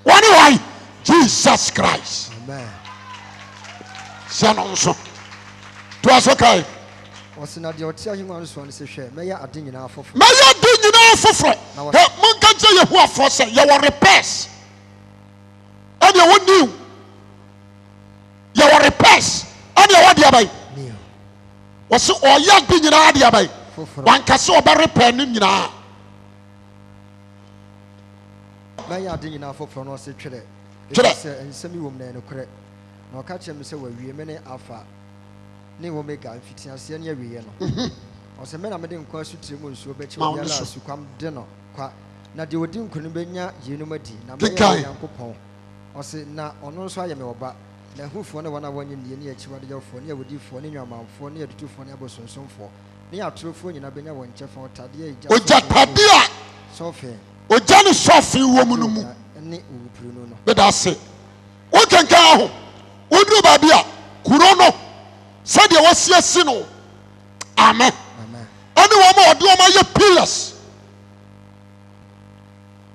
one way. Jesus Christ. Amen. Sanonso. To us okay. What's not the hotel you want to say? May I ding enough for May I ding enough for Munka you who are for say you were repairs. And you won't do. You were repairs. And you what yabai? What's all your ding in Adiabai? One casso barry pen in ya. May I ding enough for no say today. And semi woman no correct. No catch him say we many alpha. Ne omega and fitting senior we no. Or some men are making question to so bet you to come dinner. Na de odin kunu benya yenumadi na me yankopon. Or say na ono so ayeme oba. Na hufo ne wana wonye ne ne achiwade yofo ne awodifo ne nwamanfo ne adutufo ne abosonsomfo. Ne atrofo nyina benya won chefa otade eja. Oja tabia. Sofe. Oja ne sofe wo mu no mu. Ne upuru no. But that's it. What can go? What do Babia? Kurono said there was yes, no. Amen. Amen. Anyone more do my pillars.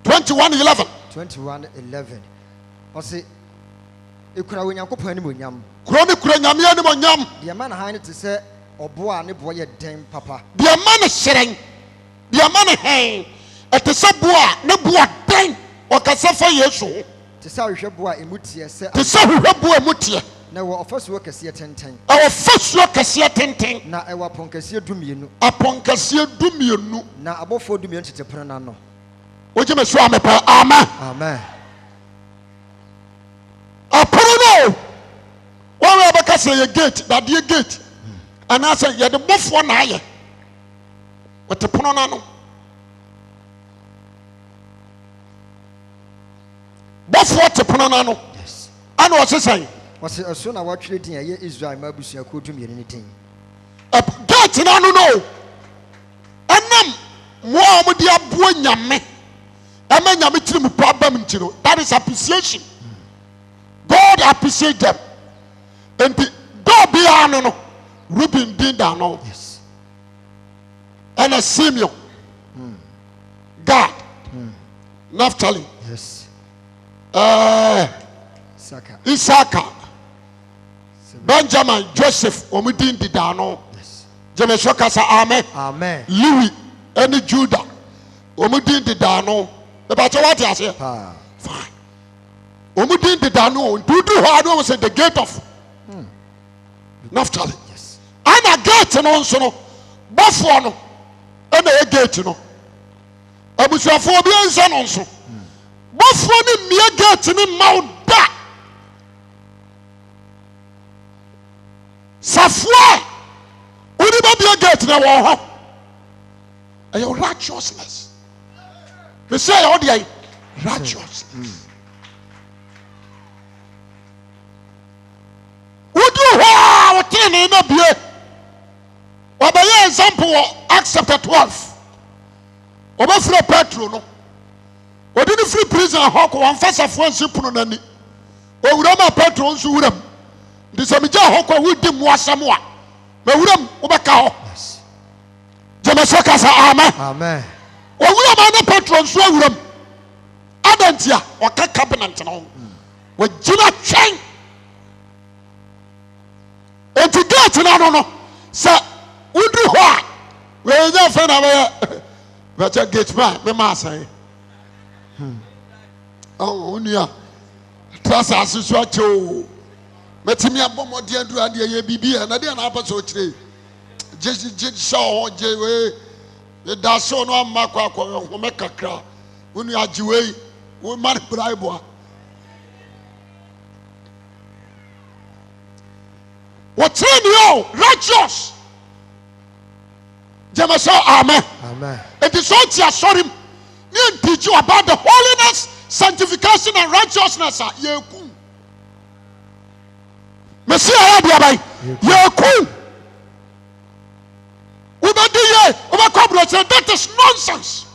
21:11. 21:11. I say, you could have when you go any more yam. Chronic Yamia any more yam. The man behind to say, or boy, and boy, damn papa. The man is sitting. The man hang at the subboa, no boy, dang. Wakasafa Yesu. To say we should boy emutia say. To say we should boy emutia. Na our first work is here 10. Our first work is here 10. Na our ponkasi dumienu. Aponkasi dumienu. Na abofo dumienu tete prana no. Oje me so amepa. Amen. Amen. Apono. One we abaka say ye gate, that ye gate. And I say ye the bofo na aye. What the pono na no. Bofo te pono na no. Yes. Ano what say? What's it so na what trading ye Israel mabusia ko dum anything. Gate na no no. Enam mo amudi abuo nyame. Ema nyame tiri mu problem ntiro. That is appreciation. God appreciate them. And the God be ano no. Ruben din da no. Yes. And a Simeon. God. Naphtali. Yes. Isaka, Benjamin, Joseph, Omudin Didano, Jameshoka sa Amen. Amen. Louis, any Judah, Omudin Didano. The battle what you say? Fine. Omudin Didano, do hard was at the gate of Naphtali. Yes. And a gate and also no, both one, and a gate no. I was a phobia and also. Both one mere gate in the mouth. Safwa, we never be a gate in our home. And your righteousness. We say, oh, dear, righteousness. Would you have a thing in a beer? Or by example, Acts chapter 12. Over free petrol, no. Or didn't free prison hawk one first of one simple on any. Or would have patrons who would have. The Samija hawk would dim was somewhat. But would have Ubaka. Yes. Jamasaka sa Amen. Amen. Or would have other patrons who would have. Adantia or cabinet on. With Gina Chang. And to get to no. Sir, would you what? Where your friend away? But you get back, the master. Oh, Unia. Trust us is what you. Metimia Bomo dear to Adia BB and I didn't happen so today. Just show J. The Dasso no Makwa, Homeka, Unia Jue, woman bribe. What's in you? Righteous. Jemaso, amen. Amen. It is all to assure him. Me teach you about the holiness, sanctification, and righteousness. Yeku. Messiah Arabiabai. Yeku. Ubadiye. Ubakobroche. That is nonsense.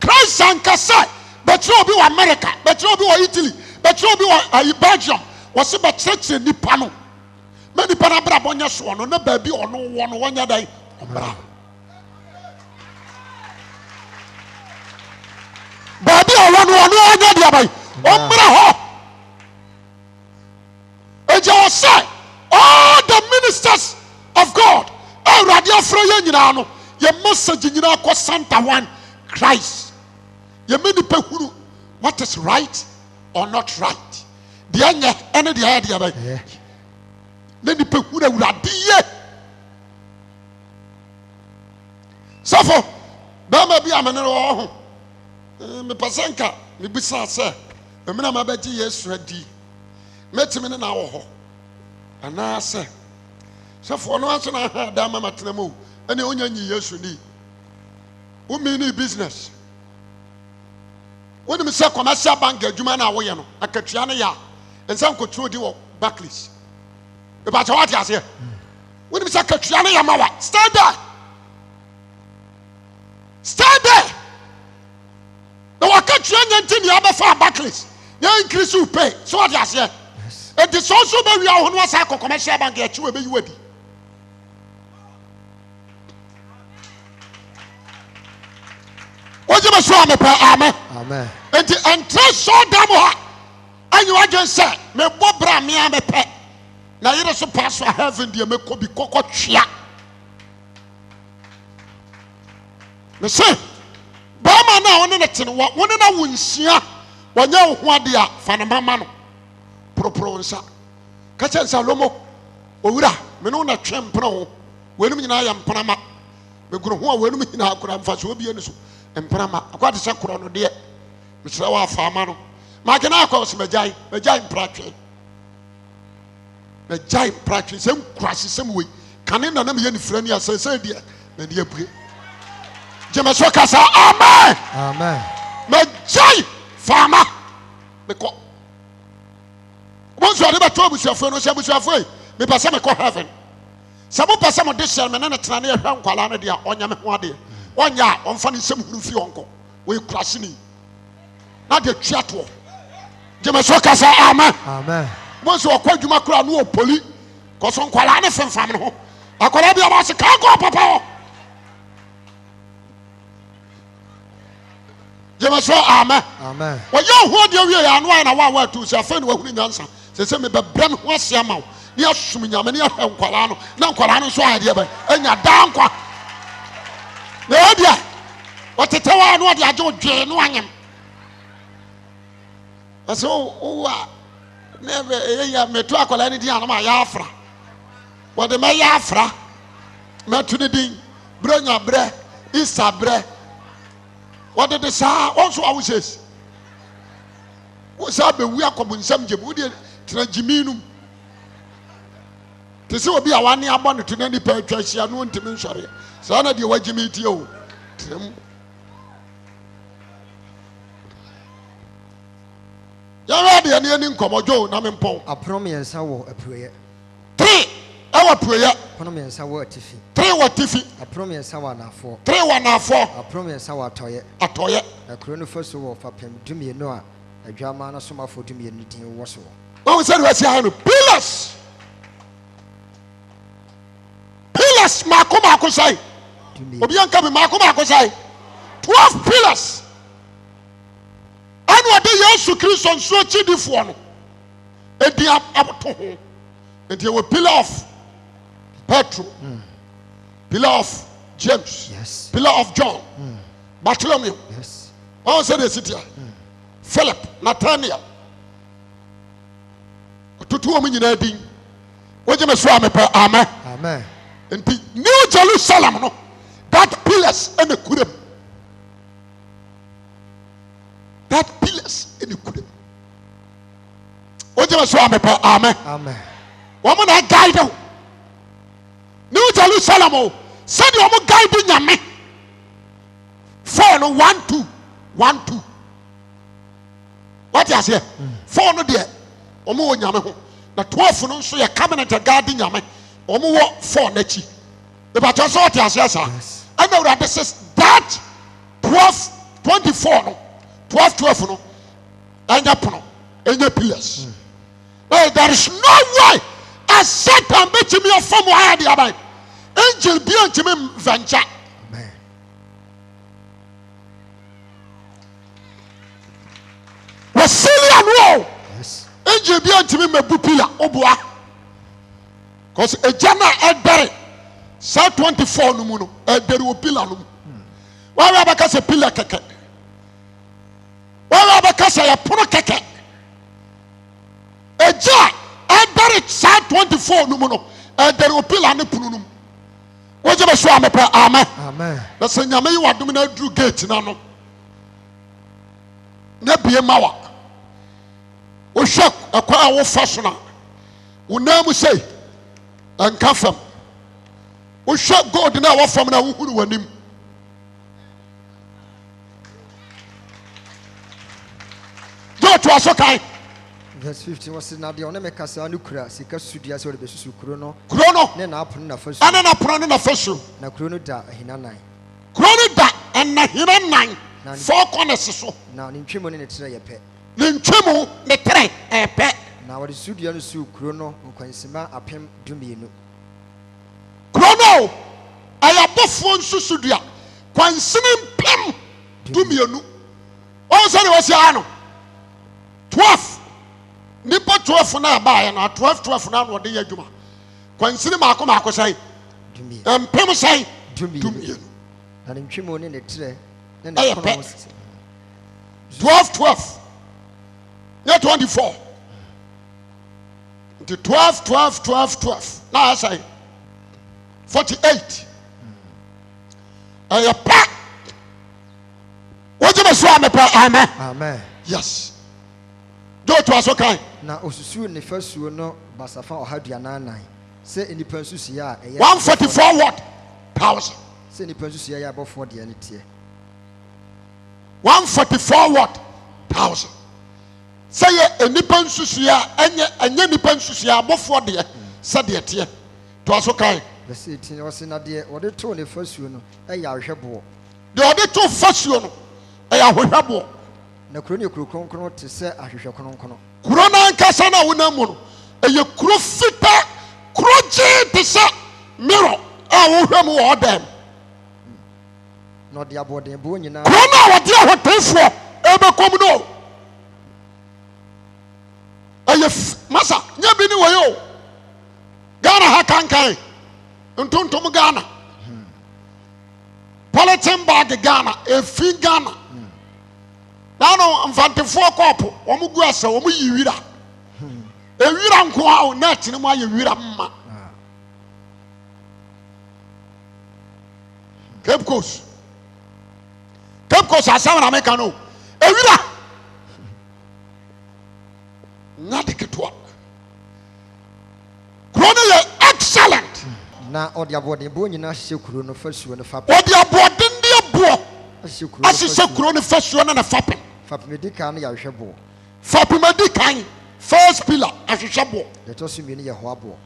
Christ and Kasa. But you be America. But you be Italy. But you be Belgium. Was about church in Nipano. Many Panabra Bonya Swan. No baby or no one day. Baby, I say, all the ministers of God, your message in your Santa one, Christ. You mean the what is right or not right? The end of the idea. Then the people would be. So for Bama be a man or me Pasanka, me Bisa, sir, a man of Betty, yes, ready. Met him in an hour. And I say, so for no answer, I had Dama Matnamo, and the only years you need. Who mean business? When you say commercial bank, Jumana Wayano, a Katriana ya, and some could throw you backlist. About what you say? When you say Katriana Yamawa, stand there. Stand there. Now I can't change anything you have a far backlist. You increase your pay. So what you say? It is also very on one side of commercial bank get you a be ready. What you must show me, amen. Amen. And trust so damn and you are just say, me bobra me am a pet. Now you don't pass for heaven, dear me could be cocoa chia. Me say, Bama na one na tin wa one na wunsia wanya ho ade a fanama no propronsa ka chen salomo owura me no na twempra ho wenum nyina ya mprama me guru ho a wenum nyina akura mfa so obi eni so mprama akwade se koro no de me sira wa afama no ma ke na akwa so majai mpratwe majai mpratwe sem kurase sem we kane na na me ye ni frani asese de na de abue Jemaso kasa amen. Amen. Me jai fama. Me ko. Once you are able to busuafo no se busuafo me pese me ko heaven. Sabo pese mo de me na tena na ehwa nkwala no de a onya me ho ade. Onya onfa ne nsem huru fi onko. We krase ni. Na de tuato. Jemaso kasa amen. Amen. Once you akwa dwuma kura no opoli. Ko so nkwala ne femfam ne ho. Akwala bi aba se kan ko papa. Jemaso amen. Amen. When you hold your way and why na wa to say friend we huni nyansa. Say me be brem ho asia ma wo. Ni asum nyame ni ahwe nkwala no. Na nkwala no so ade be. Enya dan kwa. Na odia. Otetewa no ode aje odwe no anyem. Aso owa nebe eya meto akwala ni di anama ya afra. Wode me ya afra. Meto ni din. Bronya bre. Isa bre. What did the sa also I says? What's up? We are coming some Jebudi Trajiminum. This will be a 1 year bonnet to any penetration. I want to mention it. So I know the way you meet you. You're ready and any income Joe, Namin A promise I will a prayer. 3 our prayer. Promise I will Tiffy. 3 what Tiffy. A promise I want 4. 3 1 4. A promise I want toy. A toy. A chrono first of all for him to me no. A drama no summer for to me anything was so. What we said was pillars. Pillars, Makoma Kosai. Obianka Makoma Kosai. 12 pillars. And what they also Christian so chidi for no. And they are up to home. And they were pillar of petrol. Pillar of James. Yes. Pillar of John. Bartholomew. Yes. All said the city. Philip, Nathaniel. Tutu omu nyina din. Woje me so amepa. Amen. Amen. Nti New Jerusalem no. That pillars and the kudem. That pillars and the kudem. Woje me so amepa. Amen. Amen. Woman I guide you. New Jerusalem o. Said you omu guide nyame. 4 no 1 2 1 2. What you say? 4 no there. Omu wo nyame ho. Na 12 no nso ye cabinet guide nyame. Omu wo 4 na chi. The battle so what you say sir. And now this is that 12 24 no. 12 12 no. Anya pono. Anya pillars. There is no way a Satan bet me of from where the abai. Angel be unto me venture. Amen. Wasilian wall. Yes. Angel be unto me me bupila obua. Cause a jana edere. Psalm 24 no muno. Edere opila no. Why abaka se pila keke. Why abaka se ya pono keke. Eja edere Psalm 24 no muno. Edere opila ne pono no. Woje be so amepa. Amen. Amen. Na se nyame yi wadom na dru gate na no. Na bie mawa. O shek akwa a wo fa so na. Wo na mu sei anka fam. O shek god na wo fam na wo huru wanim. Do to asokai. Verse 15 was na de one mekasa no kura sika sudua se o de besusu kuro no. Kuro no. Ne na apon na fasu. Ana na prono na fasu. Na kuro no da ahinanan. Kuro no da en na hinanan. Four corners so. Na ne ntwemu ne ne tere ye pe. Ne ntwemu ne tere pe. Na wo de sudua no su kuro no nkwansima apem dumienu. Kuro no ayabofo nsusudua kwansini mpem dumienu. O se ne wasi ano 12 nipa 12 na ba na 12 na no de adwuma kwansini maako sai dumienu. Mpem sai dumienu. Na ne ntwemu ne ne tere ne ne kono 12 ne 24 the 12 na sai 48 pa woje be so amepa. Amen. Amen. Yes. Do to asokai. Na osusu ne fasuo no basafa ohaduananan se enipa nsusu ya 144 what thousand. Se enipa nsusu ya abofo de ne tie 144 what thousand. Say enipa nsusu ya enye nipa nsusu ya abofo de se de tie to asokai. Verse 18 was na de wode to ne fasuo no ya ahwebo. De wode to fasuo no ya ahwebo. Na kuro ne kuro kronkron te se ahwehwe kronkron. Kuro na nkasa na wonamu no eye kuro fita kuro je te se mirror a wo hwem wo dem. No de aboden bo nyina. Kuro na wode ahotefo ebekom no. Eye masa nya bi ni wo yo. Ghana ha kankan. Ntontom Ghana. Politin bag Ghana, efi Ghana. Nano mfantefo kopo omu gu asa omu yiwira. Ewira nko a o net ni mu aye wira mma. Cape Coast asama na meka no. Ewira. Nade ketwa. Krono ye excellent. Na odi aboden bo nyina hye kuro no fasuo no fa. Odi aboden de bo. Asise kuro no fasuo no na fape. Fapimedika no ya hwebo. Fapimedika first pillar ahwehwebo. De tosu mi ne ye hoabo.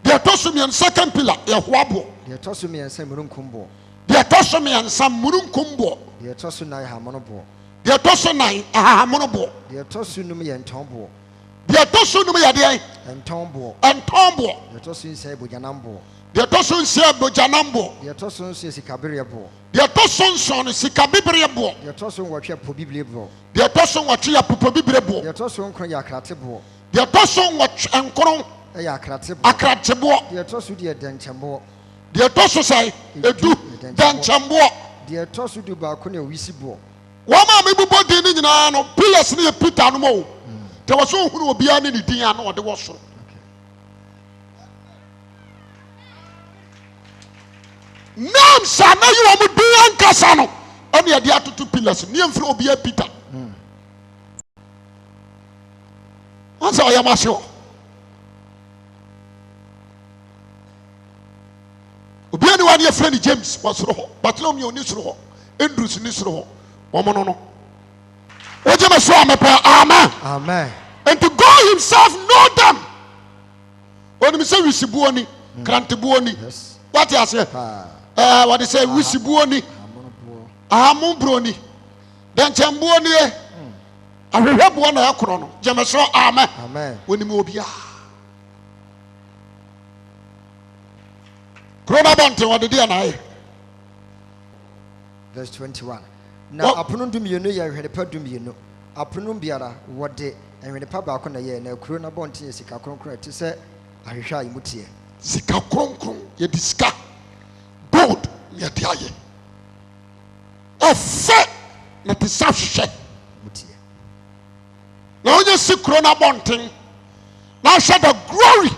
De tosu mi second pillar ye hoabo. De tosu mi ensa murunkumbo. De tosu mi ensa murunkumbo. De tosu na hamonobo. De tosu na hamonobo. De tosu num ye ntombo. De tosu num ye de ntombo. Ntombo. De tosu nsa bojanambo. De tosu nsa bojanambo. De tosu nsa sikaberebo. De tosu nsa no sikabibrebo. De tosu nwotwe po biblebo. De tosu nwotwe ya popo bibrebo. De tosu nkron ya kratebo. De tosu nwotwe nkron ya kratebo. Akratebo. De tosu de denchemo. deɛ ɛtɔ so sɛ edu danchamboɔ deɛ ɛtɔ so du baako ne owisi boɔ wɔn a mebobɔ din ne nyinaa no pillars ne yɛ Peter no mo te wɔ so ohunu obiara ne ne din a na ɔde wɔ soro names a na yi wɔn din ankasa no ɛne yɛde atoto pillars ne yɛmfiri obiara Peter wɔn sɛ ɔyɛ mahye hɔ obiara ne wɔde yɛfrɛ ne James wɔ soro hɔ Bartholomew ne soro hɔ Andrews ne soro hɔ wɔn no wogye me so a mepɛ amen and to God himself know them onim sɛ wisibuo ni krantebuo ni what you say what they say wisibuo ni ahamubro ni danchambuo ni ahwehwɛboɔ na ɛkorɔ no gye me so amen onim obia Corona bonte what did I verse 21 na apono dumienu yɛ hwenepa dumienu apono biara wɔde hwenepa baako na yɛ na kuro na bonte yɛ sika kronkron te sɛ ahwehwɛ a imutie sika kronkron yɛ di sika gold yɛ de ayɛ ɔfɛ na te sɛ hwehwɛ mutie na onye si kuro na bonte na hwɛ the glory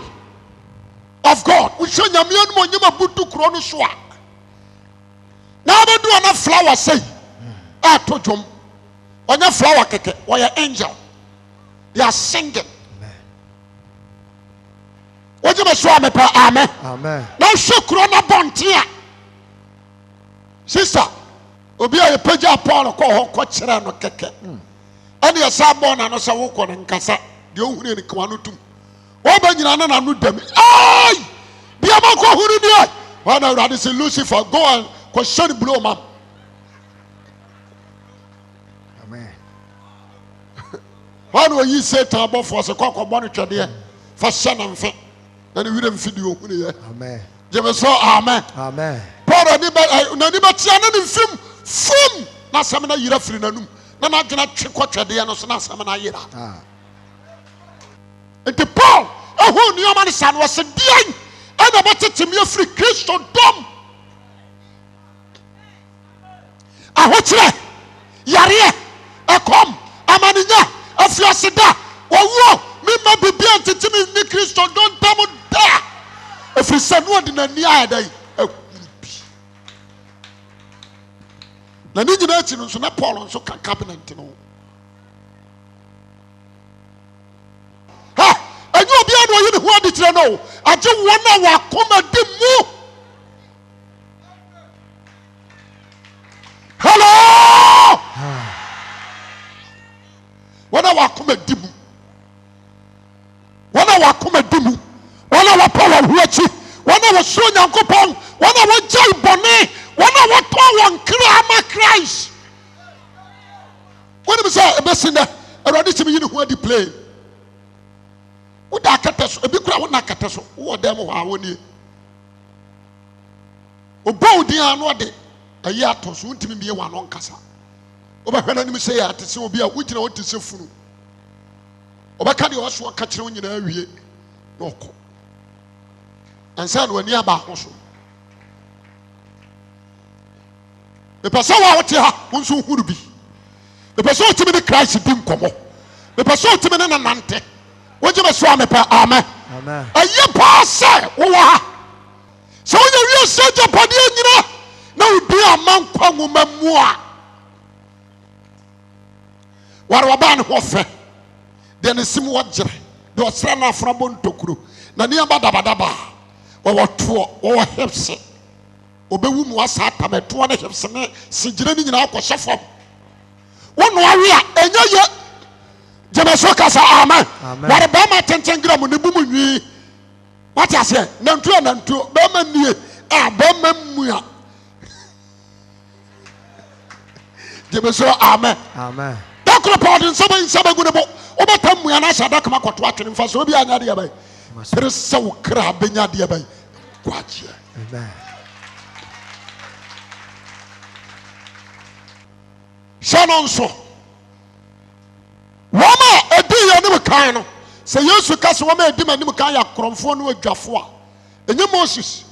of God wohwɛ nyamea no mo nyima butu kuro no so a na abedu ana flower say to dwom onye flower keke oya angel they are singing woje me so amepa amen na hwekuro na bonte a sister obi a yepaja Paul ko ho ko kire no keke ene ye sa bon na no se wo ko ne nkasa de ohunu ne kwa no tum wo ba nyina na no dam ai bia ma ko hunu ni wa na urade se Lucifer go and question blow man Why do you say Tabo for a cock or bonnet for son and fe? Then we didn't feed you. Amen. Jemeso, amen. Amen. Paul, anybody film, film, not some of the Yirafrinum, no, not gonna trick what the Anos, not some of the Yira. And the Paul, a whole new man's son was a dear, and about it to me a free Christian dumb. I watch it. Yari, a come, a maninya. If you say that, me may be able to tell me in Christ, don't tell me that. If you say no, then near day, na ni nyina chi no so na Paul nso ka cabinet no ha enyo obi anu oyi ne ho adi tire no agye won a wa koma di mu hello wana wakoma dimu wana wakoma dimu wana wapawa huachi wana wasuro nyankopon wana wajai bone wana watoa wankra ama Christ wana bisa ebesina erade chimi yini ho adi play woda akateso ebi kura wona akateso wo dem ho awoni obo odi anu ade ayi atoso ntimi biye wa no nkasa obahwana nim sey ya tese obi a wugina wo tese funu obaka de waso ka kire nyina awie na okọ ansa no wani aba ho so the person wa wote ha wonso huru bi the person otimi ne Christ di nkomo the person otimi ne nante woje be so amepa amen amen aye pa se wo ha so wonya wi se japade nyina na odi amankwa ngomamu a warwaba ne ho fe de ne sim wogere de osra na afrabo ntokuro na ne abadabadaba wo to wo hepse obewu mu asa atameto ne hepse ne sigire ni nyina akɔhyɛ fam wono awe a enya ye jemeso kasa amen warba ma tentengram ne bumu nwi what you say nantu ba ma nie a ba ma mu a jemeso amen amen dakro pardon saba gunebo obetam mu ya na sha dakma kɔto atwene mfa so obi anya de bai pere saw kra benya de bai kwache amen shanonso wama edi ya ne kan no se yesu ka se wama edi manim kan ya kromfo no adwafo a enye Moses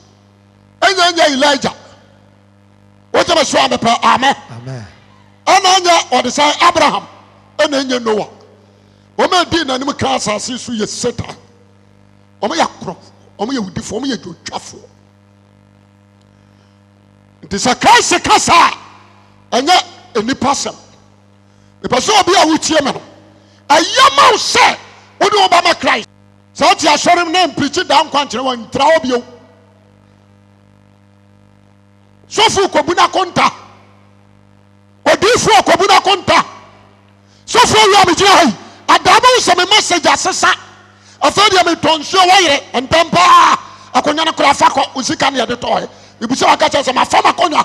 enye enya Elijah wote be so amepe amen ana anya ode say Abraham ana enya Noah o ma di na nim ka asase so ye Satan o ma yakro o ma yewudifo o ma yedwafo nti sa Christ kasa anya enipa sem the person obi a wutie me no ayama wo se wo de Obama Christ so ti asore na preach down kwankyere wan tra obi o so fu kobuna konta odifu kobuna konta so fu yo me gina hai adamu se me message asesa afedi me tonso wayere entampa akonya na kura fa ko usika na de toy ibuso aka che se ma fama konya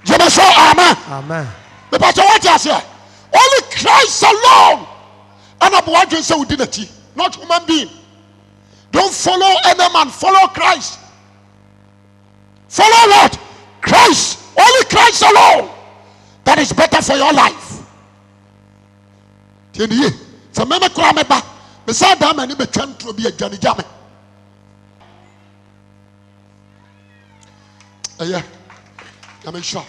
jema so amen the pastor what you say only Christ alone and abwadwen say wudi nachi not human being. Don't follow any man, follow Christ. Follow what? Christ. Only Christ alone. That is better for your life. Tieni so me kura me ba me say da ma ni be twantro bi adwane jame aya ya me sha